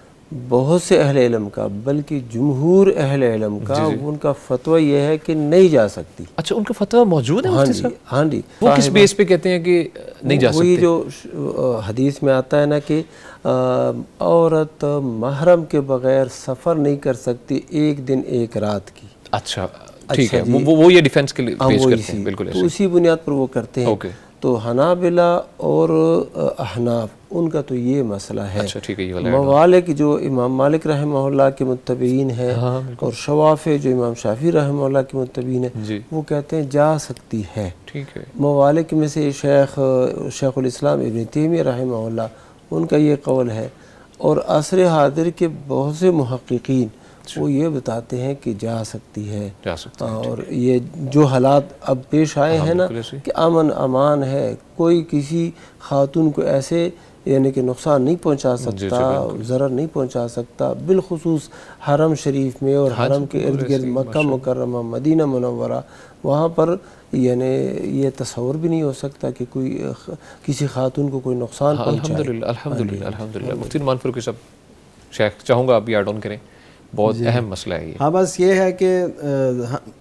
بہت سے اہل علم کا, بلکہ جمہور اہل علم کا, ان کا فتویٰ یہ ہے کہ نہیں جا سکتی. اچھا, ان کا فتویٰ موجود ہے مفتی صاحب؟ ہاں جی. وہ کس بیس پہ کہتے ہیں کہ نہیں جا سکتے؟ وہی جو حدیث میں آتا ہے نا کہ عورت محرم کے بغیر سفر نہیں کر سکتی ایک دن ایک رات کی. اچھا ٹھیک ہے, وہ یہ ڈیفنس کے لیے پیش کرتے ہیں. بالکل تو اسی بنیاد پر وہ کرتے ہیں. تو حنابلہ اور احناف ان کا تو یہ مسئلہ ہے. موالک جو امام مالک رحمہ اللہ کے متبعین ہیں اور شوافع جو امام شافعی رحمہ اللہ کے متبعین ہیں, وہ کہتے ہیں جا سکتی ہے. موالک میں سے شیخ الاسلام ابن تیمیہ رحمہ اللہ, ان کا یہ قول ہے, اور عصر حاضر کے بہت سے محققین وہ یہ بتاتے ہیں کہ جا سکتی ہے. اور یہ جو حالات اب پیش آئے ہیں نا کہ امن امان ہے, کوئی کسی خاتون کو ایسے یعنی کہ نقصان نہیں پہنچا سکتا, ضرر نہیں پہنچا سکتا, بالخصوص حرم شریف میں اور حرم کے ارد گرد مکہ مکرمہ, مدینہ منورہ, وہاں پر یعنی یہ تصور بھی نہیں ہو سکتا کہ کوئی کسی خاتون کو کوئی نقصان پہنچائے. الحمدللہ. مفتی نعمان فاروقی صاحب شیخ, چاہوں گا آپ بھی ایڈ آن کریں, بہت اہم مسئلہ ہے یہ. ہاں بس یہ ہے کہ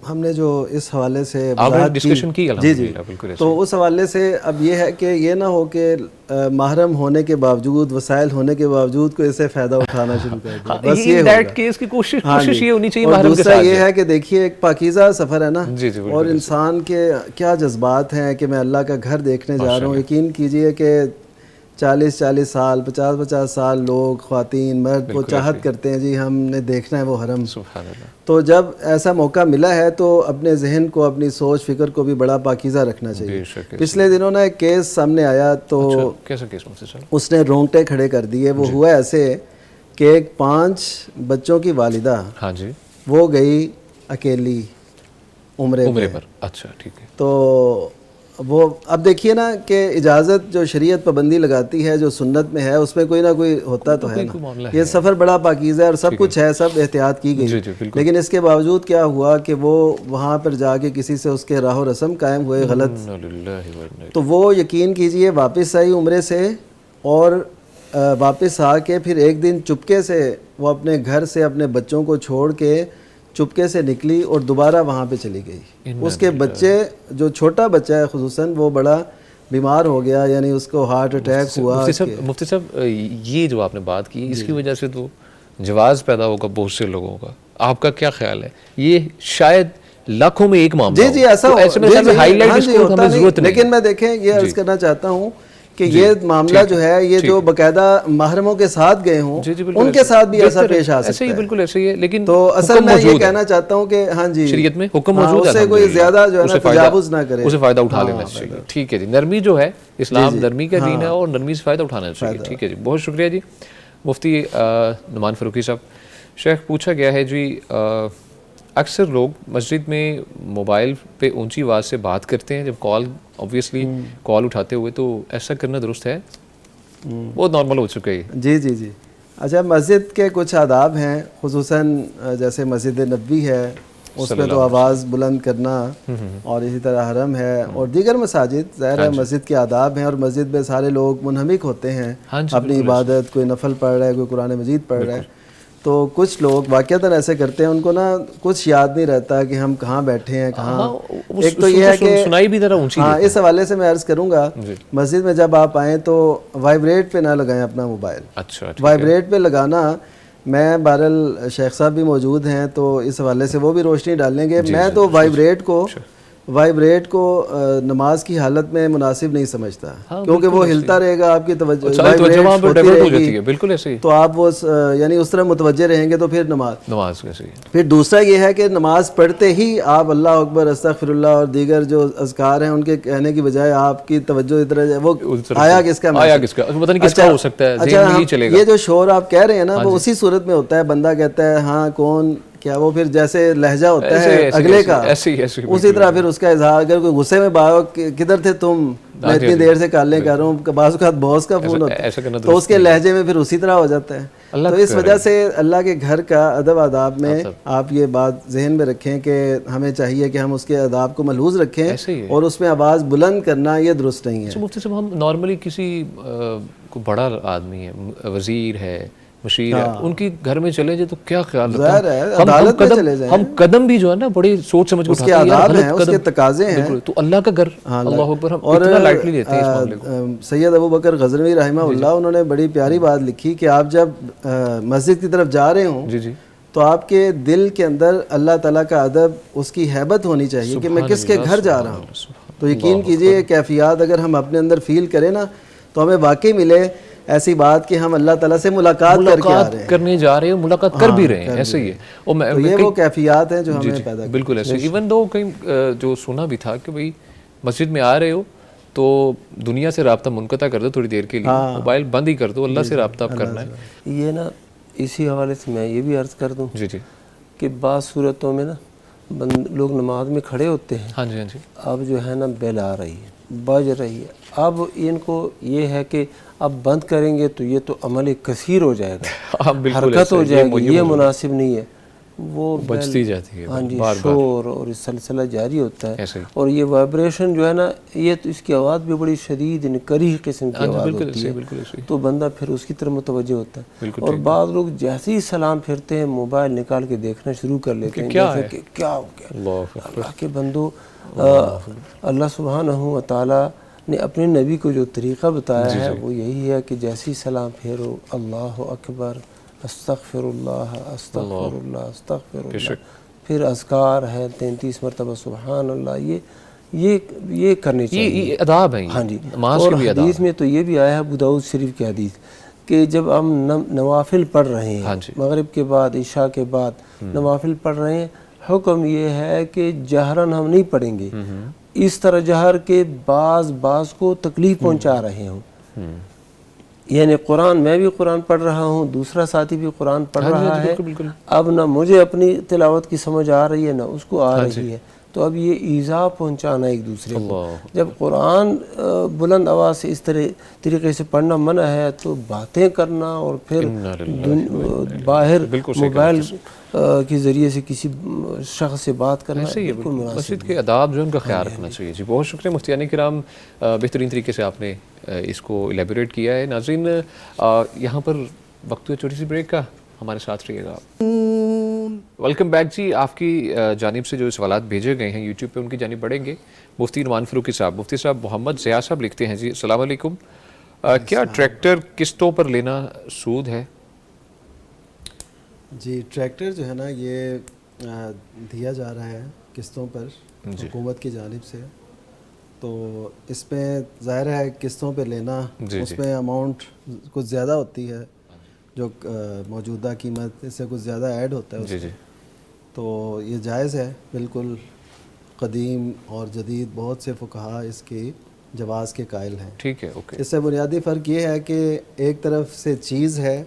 ہم نے جو اس حوالے سے ڈسکشن کی جی تو اس حوالے سے اب یہ ہے کہ یہ نہ ہو کہ محرم ہونے کے باوجود, وسائل ہونے کے باوجود کوئی اسے فائدہ اٹھانا شروع کر دے. بس یہ ڈائریکٹ کیس کی کوشش یہ ہونی چاہیے محرم کے ساتھ. دوسرا یہ ہے کہ دیکھیے ایک پاکیزہ سفر ہے نا, اور انسان کے کیا جذبات ہیں کہ میں اللہ کا گھر دیکھنے جا رہا ہوں. یقین کیجئے کہ 40 سال 50 سال لوگ, خواتین مرد, وہ چاہت کرتے ہیں جی ہم نے دیکھنا ہے وہ حرم. سبحان اللہ. تو جب ایسا موقع ملا ہے تو اپنے ذہن کو, اپنی سوچ فکر کو بھی بڑا پاکیزہ رکھنا چاہیے. پچھلے دنوں نا ایک کیس سامنے آیا تو اس نے رونگٹے کھڑے کر دیے. وہ ہوا ایسے کہ 5 بچوں کی والدہ وہ گئی اکیلی عمرے پر. اچھا ٹھیک ہے. تو وہ اب دیکھیے نا کہ اجازت جو شریعت پابندی لگاتی ہے, جو سنت میں ہے, اس میں کوئی نہ کوئی ہوتا تو ہے نا. یہ سفر بڑا پاکیزہ ہے اور سب کچھ ہے, سب احتیاط کی گئی, لیکن اس کے باوجود کیا ہوا کہ وہ وہاں پر جا کے کسی سے اس کے راہ و رسم قائم ہوئے غلط. تو وہ یقین کیجئے واپس آئی عمرے سے, اور واپس آ کے پھر ایک دن چپکے سے وہ اپنے گھر سے اپنے بچوں کو چھوڑ کے چپکے سے نکلی اور دوبارہ وہاں پہ چلی گئی. اس کے بچے, جو چھوٹا بچہ ہے خصوصاً, وہ بڑا بیمار ہو گیا, یعنی اس کو ہارٹ اٹیک ہوا. مفتی صاحب یہ جو آپ نے بات کی, اس کی وجہ سے تو جواز پیدا ہوگا بہت سے لوگوں کا. آپ کا کیا خیال ہے؟ یہ شاید لاکھوں میں ایک معاملہ جی ایسا ہائی لائٹ اس کو ہمیں ضرورت نہیں. لیکن میں دیکھیں یہ عرض کرنا چاہتا ہوں کہ یہ معاملہ جو ہے یہ جو باقاعدہ محرموں کے ساتھ گئے ہوں ان کے ساتھ بھی ایسا پیش آ سکتا ہے. بالکل ایسے ہی ہے. لیکن تو اصل میں یہ کہنا چاہتا ہوں کہ ہاں جی شریعت میں حکم موجود ہے, اس سے کوئی زیادہ جو ہے نا تجاوز نہ کرے, اسے فائدہ اٹھا لینا چاہیے. ٹھیک ہے جی, نرمی جو ہے اسلام نرمی کا دین ہے اور نرمی سے فائدہ اٹھانا چاہیے. ٹھیک ہے جی, بہت شکریہ جی مفتی نعمان فاروقی صاحب. شیخ پوچھا گیا ہے جی اکثر لوگ مسجد میں موبائل پہ اونچی آواز سے بات کرتے ہیں جب کال اوبویسلی کال اٹھاتے ہوئے, تو ایسا کرنا درست ہے؟ بہت نارمل ہو چکا ہے. جی جی جی. اچھا, مسجد کے کچھ آداب ہیں, خصوصاً جیسے مسجد نبوی ہے اس پہ تو آواز بلند کرنا, اور اسی طرح حرم ہے اور دیگر مساجد, ظاہر ہے مسجد کے آداب ہیں, اور مسجد میں سارے لوگ منہمک ہوتے ہیں اپنی عبادت, کوئی نفل پڑھ رہا ہے, کوئی قرآن مجید پڑھ رہا ہے. تو کچھ لوگ واقعتاً ایسے کرتے ہیں, ان کو نا کچھ یاد نہیں رہتا کہ ہم کہاں بیٹھے ہیں کہاں. ایک تو یہ ہے کہ ہاں اس حوالے سے میں عرض کروں گا, مسجد میں جب آپ آئیں تو وائبریٹ پہ نہ لگائیں اپنا موبائل. وائبریٹ پہ لگانا, میں بہرحال شیخ صاحب بھی موجود ہیں تو اس حوالے سے وہ بھی روشنی ڈالیں گے. میں تو وائبریٹ کو نماز کی حالت میں مناسب نہیں سمجھتا, کیونکہ وہ ہلتا رہے گا, آپ کی توجہ بالکل ایسے ہی, تو آپ وہ یعنی اس طرح متوجہ رہیں گے تو پھر نماز کیسے. پھر دوسرا یہ ہے کہ نماز پڑھتے ہی آپ اللہ اکبر, استغفر اللہ اور دیگر جو اذکار ہیں ان کے کہنے کی بجائے آپ کی توجہ ادھر, وہ آیا کس کا پتہ نہیں کس کا ہو سکتا ہے, ذہن میں نہیں چلے گا. یہ جو شور آپ کہہ رہے ہیں نا, وہ اسی صورت میں ہوتا ہے, بندہ کہتا ہے ہاں کون کیا, وہ پھر جیسے لہجہ ہوتا ہے اگلے کا, اسی طرح پھر اس کا اظہار. اگر کوئی غصے میں باغ کدھر تھے تم, میں اتنی دیر سے کالیں کر رہا ہوں, بعض اوقات باس کا فون ہوتا ہے تو اس کے لہجے میں پھر اسی طرح ہو جاتا ہے. تو اس وجہ سے اللہ کے گھر کا ادب آداب میں آپ یہ بات ذہن میں رکھیں کہ ہمیں چاہیے کہ ہم اس کے آداب کو ملحوظ رکھیں, اور اس میں آواز بلند کرنا یہ درست نہیں ہے. مفتی صاحب, ہم نارملی کسی کو بڑا آدمی ہے, وزیر ہے, مشیر ہے, ان کی گھر میں چلے جائے تو کیا خیال رکھتے ہیں, ہم قدم بھی جو ہے نا بڑی سوچ سمجھ کے اٹھاتے ہیں, اس کے آداب ہیں, اس کے تقاضے ہیں. تو اللہ کا گھر, اللہ اکبر, ہم اتنا لائٹلی لیتے ہیں اس معاملے کو. سید ابو بکر غزنوی رحمہ اللہ, انہوں نے بڑی پیاری بات لکھی کہ آپ جب مسجد کی طرف جا رہے ہوں تو آپ کے دل کے اندر اللہ تعالیٰ کا ادب, اس کی ہیبت ہونی چاہیے کہ میں کس کے گھر جا رہا ہوں. تو یقین کیجئے کیفیات اگر ہم اپنے اندر فیل کریں نا, تو ہمیں واقعی ملے ایسی بات کہ ہم اللہ تعالیٰ سے ملاقات کرنے جا رہے ہیں, ملاقات کر بھی رہے ہیں. ایسے ہی ہے, یہ وہ کیفیات ہیں جو ہمیں پیدا. بالکل ایسے. ایون دو کہیں جو سنا بھی تھا کہ بھئی مسجد میں آ رہے ہو تو دنیا سے رابطہ منقطع کر دو تھوڑی دیر کے لیے, موبائل بند ہی کر دو, اللہ سے رابطہ کرنا ہے. یہ نا اسی حوالے سے میں یہ بھی عرض کر دوں کہ بعض صورتوں میں نا لوگ نماز میں کھڑے ہوتے ہیں, اب جو ہے نا بیل آ رہی ہے, بج رہی ہے, اب ان کو یہ ہے کہ اب بند کریں گے تو یہ تو عمل کثیر ہو جائے گا, حرکت ہو جائے گی, یہ مناسب نہیں ہے. وہ بجتی جاتی ہے, ہاں جی, شور اور سلسلہ جاری ہوتا ہے. اور یہ وائبریشن جو ہے نا, یہ تو اس کی آواز بھی بڑی شدید کریح قسم کی آواز ہوتی ہے, تو بندہ پھر اس کی طرف متوجہ ہوتا ہے. اور بعض لوگ جیسے ہی سلام پھرتے ہیں موبائل نکال کے دیکھنا شروع کر لیتے ہیں, جیسے کہ کیا ہو گیا. اللہ کے بندو, اللہ سبحانہ و تعالیٰ نے اپنے نبی کو جو طریقہ بتایا ہے وہ یہی ہے کہ جیسی سلام پھیرو اللہ اکبر, استغفر اللہ استغفر اللہ استغفر اللہ, پھر اذکار ہے 33 مرتبہ سبحان اللہ, یہ کرنی چاہیے, یہ اداب ہیں. ہاں جی. اور حدیث میں تو یہ بھی آیا ہے, ابو داؤد شریف کی حدیث, کہ جب ہم نوافل پڑھ رہے ہیں, مغرب کے بعد عشاء کے بعد نوافل پڑھ رہے ہیں, حکم یہ ہے کہ جہراً ہم نہیں پڑھیں گے, اس طرح جہر کے بعض کو تکلیف پہنچا رہے ہوں. یعنی قرآن, میں بھی قرآن پڑھ رہا ہوں, دوسرا ساتھی بھی قرآن پڑھ رہا ہے, اب نہ مجھے اپنی تلاوت کی سمجھ آ رہی ہے نہ اس کو آ رہی ہے, تو اب یہ ایذا پہنچانا ایک دوسرے کو. جب قرآن بلند آواز سے اس طریقے سے پڑھنا منع ہے, تو باتیں کرنا اور پھر باہر موبائل کے ذریعے سے کسی شخص سے بات کرنا, مسجد کے آداب جو ان کا خیال رکھنا چاہیے. جی بہت شکریہ مفتیان کرام, بہترین طریقے سے آپ نے اس کو ایلیبوریٹ کیا ہے. ناظرین, یہاں پر وقت ہے چھوٹی سی بریک کا, ہمارے ساتھ رہیے گا. ویلکم بیک جی. آپ کی جانب سے جو سوالات بھیجے گئے ہیں یوٹیوب پہ, ان کی جانب بڑھیں گے. مفتی نعمان فاروقی صاحب, مفتی صاحب محمد ضیاء صاحب لکھتے ہیں, جی السلام علیکم, کیا ٹریکٹر قسطوں پر لینا سود ہے؟ جی, ٹریکٹر جو ہے نا یہ دیا جا رہا ہے قسطوں پر حکومت کی جانب سے, تو اس میں ظاہر ہے قسطوں پہ لینا اس میں اماؤنٹ کچھ زیادہ ہوتی ہے، جو موجودہ قیمت اس سے کچھ زیادہ ایڈ ہوتا ہے اس تو یہ جائز ہے بالکل. قدیم اور جدید بہت سے فقہا اس کی جواز کے قائل ہیں. ٹھیک ہے، اوکے. اس سے بنیادی فرق یہ ہے کہ ایک طرف سے چیز ہے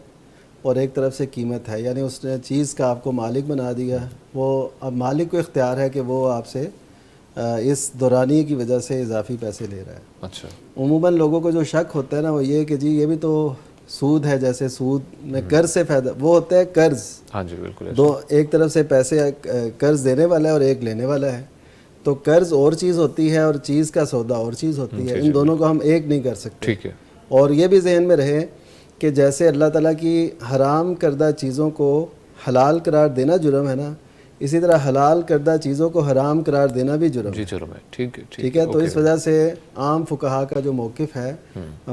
اور ایک طرف سے قیمت ہے، یعنی اس نے چیز کا آپ کو مالک بنا دیا، وہ اب مالک کو اختیار ہے کہ وہ آپ سے اس دورانی کی وجہ سے اضافی پیسے لے رہا ہے. اچھا. عموماً لوگوں کو جو شک ہوتا ہے نا وہ یہ کہ جی یہ بھی تو سود ہے، جیسے سود میں قرض سے فائدہ، وہ ہوتا ہے قرض. ہاں جی بالکل. دو ایک طرف سے پیسے قرض دینے والا ہے اور ایک لینے والا ہے. تو قرض اور چیز ہوتی ہے اور چیز کا سودا اور چیز ہوتی ہے، ان دونوں کو ہم ایک نہیں کر سکتے. ٹھیک ہے. اور یہ بھی ذہن میں رہے کہ جیسے اللہ تعالیٰ کی حرام کردہ چیزوں کو حلال قرار دینا جرم ہے نا، اسی طرح حلال کردہ چیزوں کو حرام قرار دینا بھی جرم ہے. جرم ہے. ٹھیک ہے. ٹھیک ہے. تو اس وجہ سے عام فقہا کا جو موقف ہے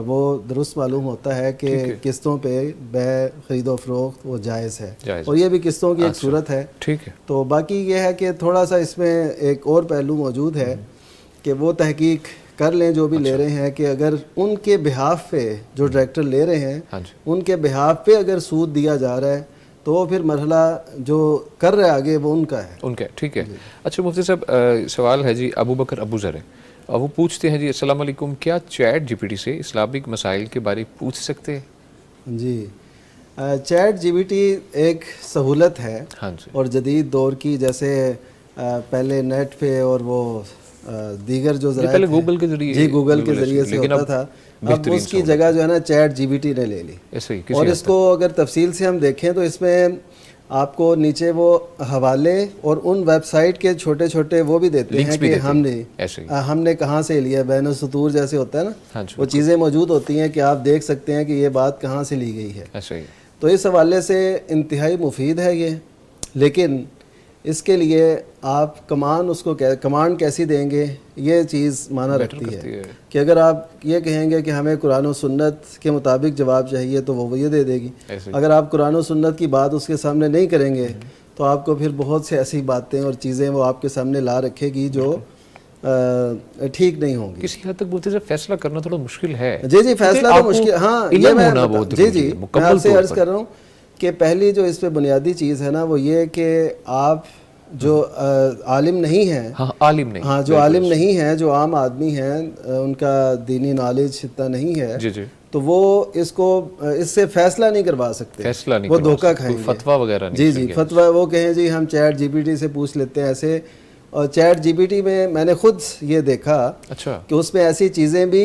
وہ درست معلوم ہوتا ہے کہ قسطوں پہ بیع خرید و فروخت وہ جائز ہے، اور یہ بھی قسطوں کی ایک صورت ہے. ٹھیک ہے. تو باقی یہ ہے کہ تھوڑا سا اس میں ایک اور پہلو موجود ہے کہ وہ تحقیق کر لیں جو بھی لے رہے ہیں کہ اگر ان کے بہاف پہ جو ڈائریکٹر لے رہے ہیں ان کے بہاف پہ اگر سود دیا جا رہا ہے تو پھر مرحلہ جو کر رہے آگے وہ ان کا ہے. ان کا. ٹھیک ہے. اچھا مفتی صاحب سوال ہے جی ابو بکر ابو ذر ہے، وہ پوچھتے ہیں جی السلام علیکم، کیا چیٹ جی پی ٹی سے اسلامک مسائل کے بارے پوچھ سکتے ہیں؟ جی چیٹ جی پی ٹی ایک سہولت ہے اور جدید دور کی، جیسے پہلے نیٹ پہ اور وہ دیگر جو ذرائع پہلے گوگل کے ذریعے جی گوگل کے ذریعے سے ہوتا تھا، اب اس کی جگہ جو ہے نا چیٹ جی پی ٹی نے لے لی. اور اس کو اگر تفصیل سے ہم دیکھیں تو اس میں آپ کو نیچے وہ حوالے اور ان ویب سائٹ کے چھوٹے چھوٹے وہ بھی دیتے ہیں کہ ہم نے کہاں سے لیا، بین السطور جیسے ہوتا ہے نا، وہ چیزیں موجود ہوتی ہیں کہ آپ دیکھ سکتے ہیں کہ یہ بات کہاں سے لی گئی ہے. تو اس حوالے سے انتہائی مفید ہے یہ، لیکن اس کے لیے آپ کمانڈ کیسی دیں گے یہ چیز معنی رکھتی ہے کہ اگر آپ یہ کہیں گے کہ ہمیں قرآن و سنت کے مطابق جواب چاہیے تو وہ یہ دے دے گی. اگر آپ قرآن و سنت کی بات اس کے سامنے نہیں کریں گے تو آپ کو پھر بہت سے ایسی باتیں اور چیزیں وہ آپ کے سامنے لا رکھے گی جو ٹھیک نہیں ہوں گی. کسی حد تک بولتے ہیں فیصلہ کرنا تھوڑا مشکل ہے. جی فیصلہ تو مشکل، ہاں یہ میں آپ سے عرض کر رہا ہوں کہ پہلی جو اس پہ بنیادی چیز ہے نا وہ یہ کہ آپ جو عالم نہیں ہیں، جو عالم نہیں ہیں، جو عام آدمی ہیں ان کا دینی نالج اتنا نہیں ہے تو وہ اس سے فیصلہ نہیں کروا سکتے، وہ دھوکہ کھائیں گے. فتویٰ وغیرہ جی فتویٰ وہ کہیں جی ہم چیٹ جی پی ٹی سے پوچھ لیتے ہیں ایسے. اور چیٹ جی پی ٹی میں نے خود یہ دیکھا کہ اس میں ایسی چیزیں بھی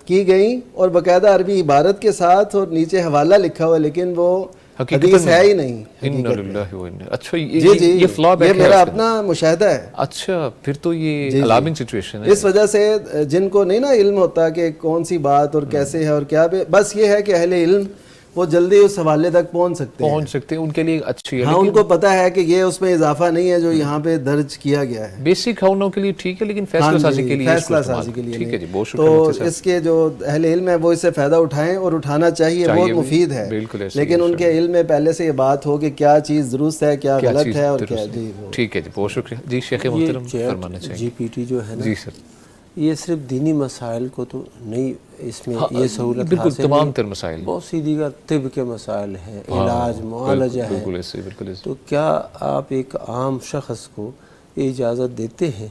کی گئیں اور باقاعدہ عربی عبارت کے ساتھ اور نیچے حوالہ لکھا ہوا، لیکن وہ حدیث ہے ہی نہیں. اچھا یہ میرا اپنا مشاہدہ ہے. اچھا پھر تو یہ الارمنگ سچویشن ہے. اس وجہ سے جن کو نہیں نا علم ہوتا کہ کون سی بات اور کیسے ہے اور کیا، بس یہ ہے کہ اہل علم وہ جلدی اس حوالے تک پہنچ سکتے ہیں، ان کے لیے اچھی ہے. ہاں ان کو پتا ہے کہ یہ اس میں اضافہ نہیں ہے جو یہاں پہ درج کیا گیا ہے. بیسک ہونوں کے لیے ٹھیک ہے، لیکن فیصلہ سازی کے لیے ٹھیک ہے جی. بہت شکریہ. تو اس کے جو اہل علم ہے وہ اس سے فائدہ اٹھائیں اور اٹھانا چاہیے، بہت مفید ہے. لیکن ان کے علم میں پہلے سے یہ بات ہو کہ کیا چیز درست ہے کیا غلط ہے اور کیا. جی ٹھیک ہے جی، بہت شکریہ جی. شیخ محترم فرمانا چاہیے. جی پی ٹی جو ہے نا، جی سر، یہ صرف دینی مسائل کو تو نہیں، اس میں یہ سہولت بالکل تمام تر مسائل، بہت سی دیگر طب کے مسائل ہیں، علاج معالجہ ہے. تو کیا آپ ایک عام شخص کو یہ اجازت دیتے ہیں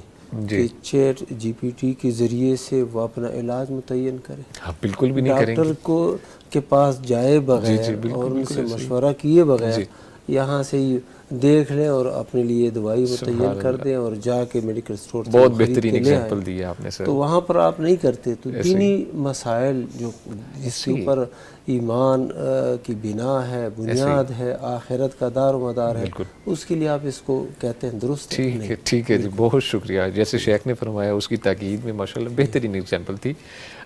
کہ چیٹ جی پی ٹی کے ذریعے سے وہ اپنا علاج متعین کرے؟ بالکل بھی نہیں کریں گے. ڈاکٹر کے پاس جائے بغیر اور ان سے مشورہ کیے بغیر یہاں سے دیکھ لیں اور اپنے لیے دوائی متعین کر دیں اور جا کے میڈیکل اسٹور سے بہت بہترین ایگزامپل دی ہے آپ نے سر. تو وہاں پر آپ نہیں کرتے. تو دینی مسائل جو جس کے اوپر ایمان کی بنا ہے، بنیاد ہے، آخرت کا دار و مدار ہے، اس کے لیے آپ اس کو کہتے ہیں درست. ٹھیک ہے جی، بہت شکریہ. جیسے شیخ نے فرمایا اس کی تاکید میں ماشاءاللہ بہترین ایگزامپل تھی.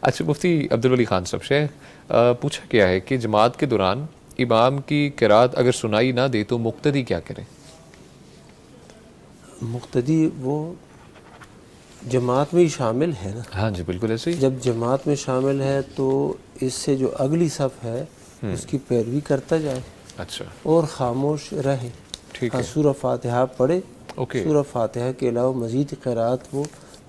اچھا مفتی عبدالولی خان صاحب، شیخ پوچھا کیا ہے کہ جماعت کے دوران امام کی قرات اگر سنائی نہ دے تو مقتدی کیا کریں؟ مقتدی وہ جماعت میں ہی شامل ہے نا. ہاں جی بالکل ایسے ہی. جب جماعت میں شامل ہے تو اس سے جو اگلی صف ہے اس کی پیروی کرتا جائے. اچھا. اور خاموش رہے. ٹھیک ہے. سورہ فاتحہ پڑھے. سورہ فاتحہ کے علاوہ مزید قرات وہ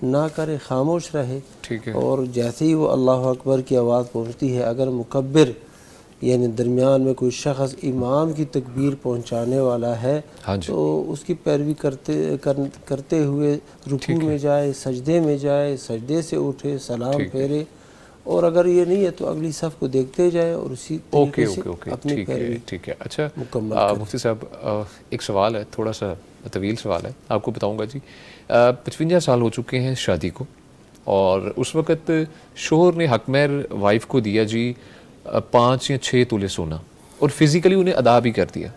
نہ کرے، خاموش رہے. ٹھیک ہے. اور جیسے ہی وہ اللہ اکبر کی آواز پہنچتی ہے، اگر مکبر یعنی درمیان میں کوئی شخص امام کی تکبیر پہنچانے والا ہے تو اس کی پیروی کرتے ہوئے رکوع میں جائے، سجدے میں جائے، سجدے سے اٹھے، سلام پھیرے، اور اگر یہ نہیں ہے تو اگلی صف کو دیکھتے جائے اور اسی طریقے سے اپنی پیروی. ٹھیک ہے. اچھا مفتی صاحب، ایک سوال ہے، تھوڑا سا طویل سوال ہے، آپ کو بتاؤں گا جی. 55 سال ہو چکے ہیں شادی کو، اور اس وقت شوہر نے حق مہر وائف کو دیا جی 5 یا 6 تولے سونا، اور فزیکلی انہیں ادا بھی کر دیا.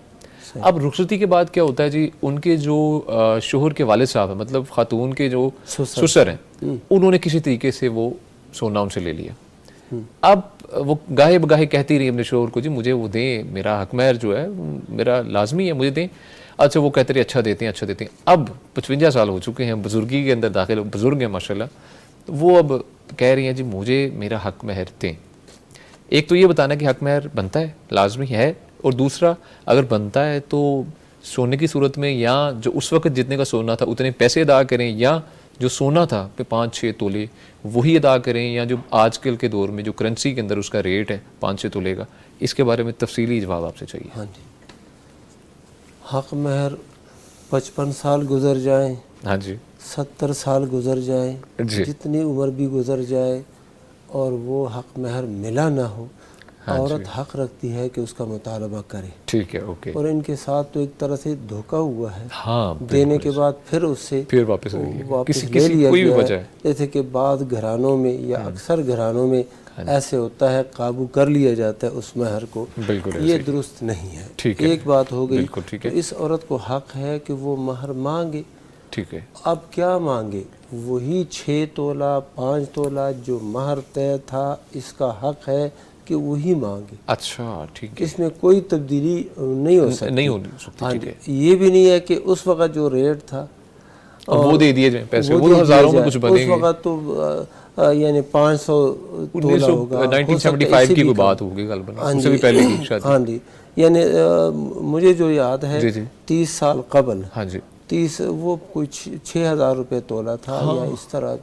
اب رخصتی کے بعد کیا ہوتا ہے جی، ان کے جو شوہر کے والد صاحب ہیں، مطلب خاتون کے جو سسر ہیں، انہوں نے کسی طریقے سے وہ سونا ان سے لے لیا. اب وہ گاہے بگاہے کہتی رہی اپنے شوہر کو جی مجھے وہ دیں، میرا حق مہر جو ہے میرا لازمی ہے، مجھے دیں. اچھا وہ کہتے رہے اچھا دیتے ہیں. اب 55 سال ہو چکے ہیں، بزرگی کے اندر داخل، بزرگ ہیں ماشاءاللہ، وہ اب کہہ رہی ہیں جی مجھے میرا حق مہر دیں. ایک تو یہ بتانا کہ حق مہر بنتا ہے، لازمی ہے، اور دوسرا اگر بنتا ہے تو سونے کی صورت میں یا جو اس وقت جتنے کا سونا تھا اتنے پیسے ادا کریں، یا جو سونا تھا 5-6 تولے وہی ادا کریں، یا جو آج کل کے دور میں جو کرنسی کے اندر اس کا ریٹ ہے 5-6 تولے کا. اس کے بارے میں تفصیلی جواب آپ سے چاہیے. ہاں جی. حق مہر 55 سال گزر جائیں، ہاں جی، 70 سال گزر جائیں، جتنی عمر بھی گزر جائے، اور وہ حق مہر ملا نہ ہو، عورت حق رکھتی ہے کہ اس کا مطالبہ کرے. ٹھیک ہے، اوکے. اور ان کے ساتھ تو ایک طرح سے دھوکہ ہوا ہے. ہاں، دینے کے بعد پھر اس سے واپس لے لیا گیا ہے. جیسے کہ بعض گھرانوں میں یا اکثر گھرانوں میں ایسے ہوتا ہے، قابو کر لیا جاتا ہے اس مہر کو. یہ درست نہیں ہے. ایک بات ہو گئی، تو اس عورت کو حق ہے کہ وہ مہر مانگے. ٹھیک ہے. اب کیا مانگے؟ وہی 6 تولہ 5 تولہ جو مہر طے تھا، اس کا حق ہے کہ وہی مانگے. اچھا ٹھیک ہے. اس میں کوئی تبدیلی نہیں ہو سکتی. نہیں ہو سکتی. یہ بھی نہیں ہے کہ اس وقت جو ریٹ تھا وہ دے دیے جائیں پیسے، وہ ہزاروں میں کچھ بنے گے. اس وقت تو یعنی 500 تولہ ہوگا. 1975 کی کوئی بات ہوگی غالباً، اس سے بھی پہلے کی شاید. ہاں جی، یعنی مجھے جو یاد ہے 30 سال قبل، ہاں جی، 30 وہ کوئی 6,000 روپے تولہ تھا یا اس طرح.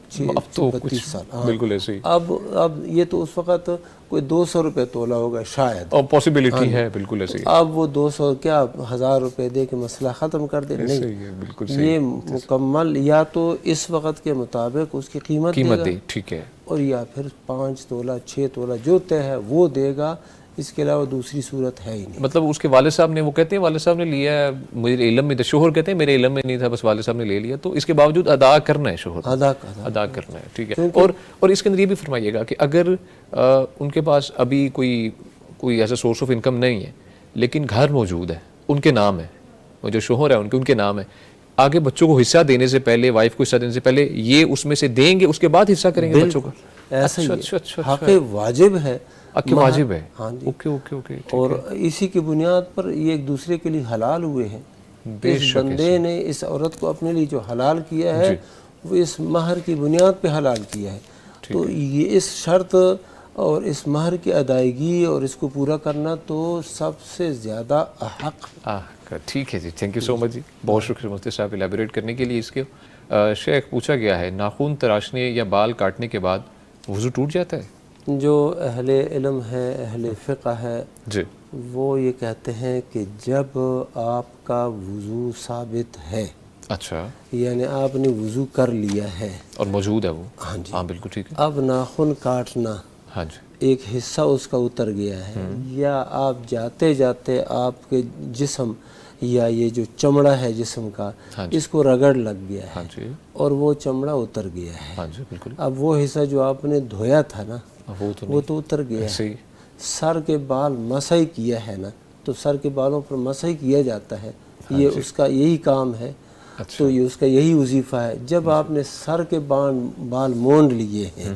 32 سال بالکل ایسے ہی. اب یہ تو اس وقت کوئی 200 روپے تولہ ہوگا شاید، اور پاسبلٹی ہے. بالکل ایسے ہی. اب وہ 200 کیا 1000 روپے دے کے مسئلہ ختم کر دے؟ نہیں، یہ مکمل یا تو اس وقت کے مطابق اس کی قیمت دے. ٹھیک ہے. اور یا پھر 5 تولہ 6 تولہ جو طے ہے وہ دے گا، اس کے علاوہ دوسری صورت ہے ہی نہیں. مطلب اس کے والد صاحب نے، وہ کہتے ہیں والد صاحب نے لیا ہے، مجھے علم میں تھا، شوہر کہتے ہیں میرے علم میں نہیں تھا، بس والد صاحب نے لے لیا، تو اس کے باوجود ادا کرنا ہے، شوہر ادا کرنا ہے. ٹھیک ہے. اور اس کے اندر یہ بھی فرمائیے گا کہ اگر ان کے پاس ابھی کوئی ایسا سورس آف انکم نہیں ہے لیکن گھر موجود ہے، ان کے نام ہے، وہ جو شوہر ہے ان کے نام ہے، آگے بچوں کو حصہ دینے سے پہلے، وائف کو حصہ دینے سے پہلے یہ اس میں سے دیں گے، اس کے بعد حصہ کریں گے بچوں کا. ایسا ہی حق واجب ہے. واجب ہے. ہاں جی. اوکے. اور اسی کی بنیاد پر یہ ایک دوسرے کے لیے حلال ہوئے ہیں. اس بندے نے اس عورت کو اپنے لیے جو حلال کیا ہے وہ اس مہر کی بنیاد پہ حلال کیا ہے. تو یہ اس شرط اور اس مہر کی ادائیگی اور اس کو پورا کرنا تو سب سے زیادہ حق. ٹھیک ہے جی، تھینک یو سو مچ جی، بہت شکریہ مفتی صاحب ایلیبوریٹ کرنے کے لیے. اس کے شیخ پوچھا گیا ہے ناخن تراشنے یا بال کاٹنے کے بعد وضو ٹوٹ جاتا ہے؟ جو اہل علم ہے، اہل فقہ ہے جی، وہ یہ کہتے ہیں کہ جب آپ کا وضو ثابت ہے، اچھا یعنی آپ نے وضو کر لیا ہے اور موجود ہے وہ، ہاں جی، ہاں بالکل ٹھیک ہے. اب ناخن کاٹنا، ہاں جی، ایک حصہ اس کا اتر گیا ہے، یا آپ جاتے جاتے آپ کے جسم یا یہ جو چمڑا ہے جسم کا، اس کو رگڑ لگ گیا ہے اور وہ چمڑا اتر گیا ہے. ہاں جی بالکل. اب وہ حصہ جو آپ نے دھویا تھا نا وہ تو اتر گیا ہے. سر کے بال مسح کیا ہے نا، تو سر کے بالوں پر مسح کیا جاتا ہے، یہ اس کا یہی کام ہے. تو یہ اس کا یہی وظیفہ ہے. جب آپ نے سر کے بال مونڈ لیے ہیں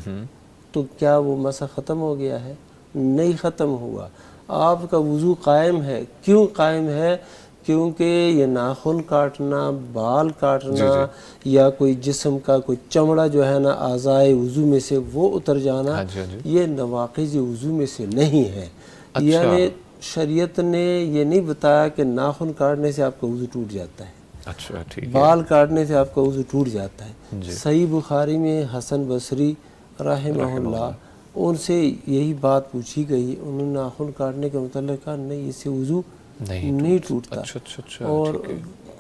تو کیا وہ مسح ختم ہو گیا ہے؟ نہیں ختم ہوا. آپ کا وضو قائم ہے. کیوں قائم ہے؟ کیونکہ یہ ناخن کاٹنا، بال کاٹنا یا کوئی جسم کا کوئی چمڑا جو ہے نا اعضائے وضو میں سے وہ اتر جانا، یہ نواقض وضو میں سے نہیں ہے. یعنی شریعت نے یہ نہیں بتایا کہ ناخن کاٹنے سے آپ کا وضو ٹوٹ جاتا ہے. اچھا ٹھیک ہے. بال کاٹنے سے آپ کا وضو ٹوٹ جاتا ہے. صحیح بخاری میں حسن بصری رحمہ اللہ ان سے یہی بات پوچھی گئی, انہوں نے ناخن کاٹنے کے متعلق کہا نہیں اس سے وضو نہیں ٹوٹتا. اور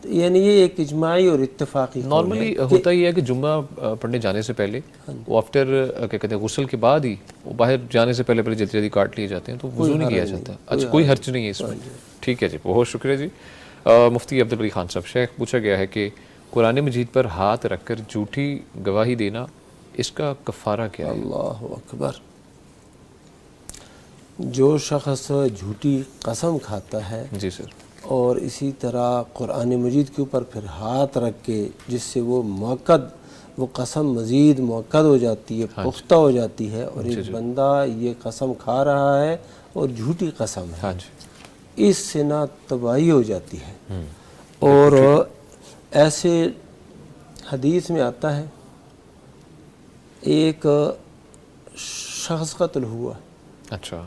یعنی یہ ایک اجماعی اور اتفاقی نارملی ہوتا ہی ہے کہ جمعہ پڑھنے جانے سے پہلے وہ آفٹر کیا کہتے ہیں غسل کے بعد ہی وہ باہر جانے سے پہلے جلدی جلدی کاٹ لیے جاتے ہیں, تو وضو نہیں کیا جاتا. اچھا کوئی حرج نہیں ہے اس میں. ٹھیک ہے جی, بہت شکریہ جی. مفتی عبدالبری خان صاحب, شیخ پوچھا گیا ہے کہ قرآن مجید پر ہاتھ رکھ کر جھوٹی گواہی دینا اس کا کفارہ کیا ہے؟ اللہ اکبر. جو شخص جھوٹی قسم کھاتا ہے جی سر, اور اسی طرح قرآن مجید کے اوپر پھر ہاتھ رکھ کے جس سے وہ موقد وہ قسم مزید موقد ہو جاتی ہے, پختہ ہو جاتی ہے, اور ایک بندہ یہ قسم کھا رہا ہے اور جھوٹی قسم ہے, اس سے نہ تباہی ہو جاتی ہے. اور ایسے حدیث میں آتا ہے ایک شخص قتل ہوا. اچھا,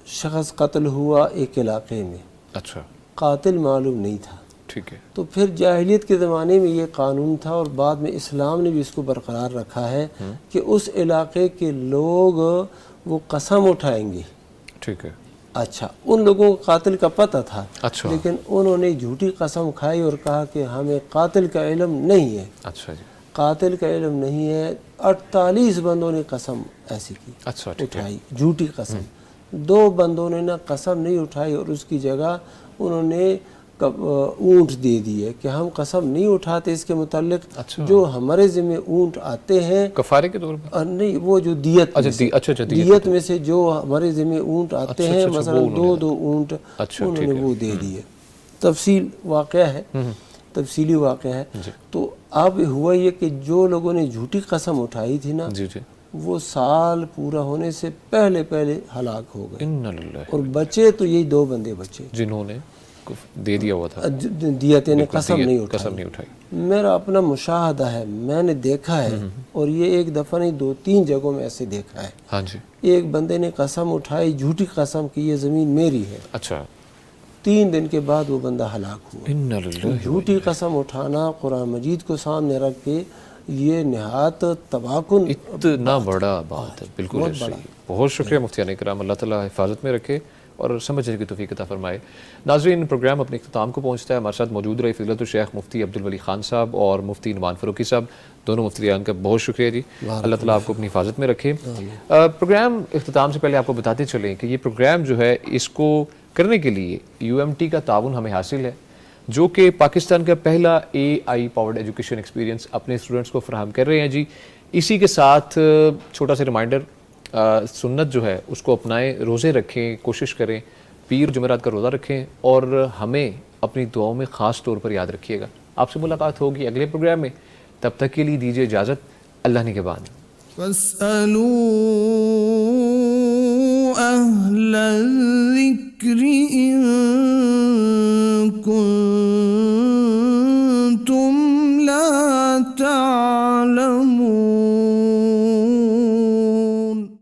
شخص قتل ہوا ایک علاقے میں. اچھا, قاتل معلوم نہیں تھا. ٹھیک ہے. تو پھر جاہلیت کے زمانے میں یہ قانون تھا, اور بعد میں اسلام نے بھی اس کو برقرار رکھا ہے کہ اس علاقے کے لوگ وہ قسم اٹھائیں گے. ٹھیک ہے. اچھا, ان لوگوں کو قاتل کا پتہ تھا. اچھا, لیکن انہوں نے جھوٹی قسم کھائی اور کہا کہ ہمیں قاتل کا علم نہیں ہے. اچھا جی, قاتل کا علم نہیں ہے. 48 بندوں نے قسم ایسی کی, اچھا اٹھائی جھوٹی قسم. 2 بندوں نے نہ قسم نہیں اٹھائی اور اس کی جگہ انہوں نے اونٹ دے دیے کہ ہم قسم نہیں اٹھاتے اس کے متعلق. جو ہمارے ذمہ اونٹ آتے ہیں کفارے کے طور پر نہیں, وہ جو دیت دیت میں سے جو ہمارے ذمہ اونٹ آتے ہیں, مثلا 2 اونٹ انہوں نے وہ دے دیے. تفصیل واقعہ ہے, تفصیلی واقعہ ہے. تو اب ہوا یہ کہ جو لوگوں نے جھوٹی قسم اٹھائی تھی نا, وہ سال پورا ہونے سے پہلے ہلاک ہو گئے, اور بچے تو یہی 2 بندے بچے جنہوں نے دے دیا ہوا تھا دیت نے قسم نہیں اٹھائی. میرا اپنا مشاہدہ ہے, میں نے دیکھا ہے, اور یہ ایک دفعہ نہیں 2-3 جگہوں میں ایسے دیکھا ہے. ہاں جی, ایک بندے نے قسم اٹھائی جھوٹی قسم کی یہ زمین میری ہے. اچھا, 3 دن کے بعد وہ بندہ ہلاک ہوا. جھوٹی قسم اٹھانا قرآن مجید کو سامنے رکھ کے یہ نہایت تباکن اتنا بڑا بات ہے. بالکل صحیح. بہت شکریہ مفتیان اکرام, اللہ تعالیٰ حفاظت میں رکھے اور سمجھنے کی توفیق عطا فرمائے. ناظرین, پروگرام اپنے اختتام کو پہنچتا ہے. ہمارے ساتھ موجود رہے فضیلت الشیخ مفتی عبدالولی خان صاحب اور مفتی نعمان فاروقی صاحب, دونوں مفتیان کا بہت شکریہ جی. اللہ تعالیٰ آپ کو اپنی حفاظت میں رکھے. پروگرام اختتام سے پہلے آپ کو بتاتے چلیں کہ یہ پروگرام جو ہے اس کو کرنے کے لیے UMT کا تعاون ہمیں حاصل ہے, جو کہ پاکستان کا پہلا AI پاورڈ ایجوکیشن ایکسپیرینس اپنے اسٹوڈنٹس کو فراہم کر رہے ہیں جی. اسی کے ساتھ چھوٹا سا ریمائنڈر, سنت جو ہے اس کو اپنائیں, روزے رکھیں, کوشش کریں, پیر جمعرات کا روزہ رکھیں, اور ہمیں اپنی دعاؤں میں خاص طور پر یاد رکھیے گا. آپ سے ملاقات ہوگی اگلے پروگرام میں, تب تک کے لیے دیجیے اجازت. اللہ نگہبان. فاسألوا أهل الذكر إن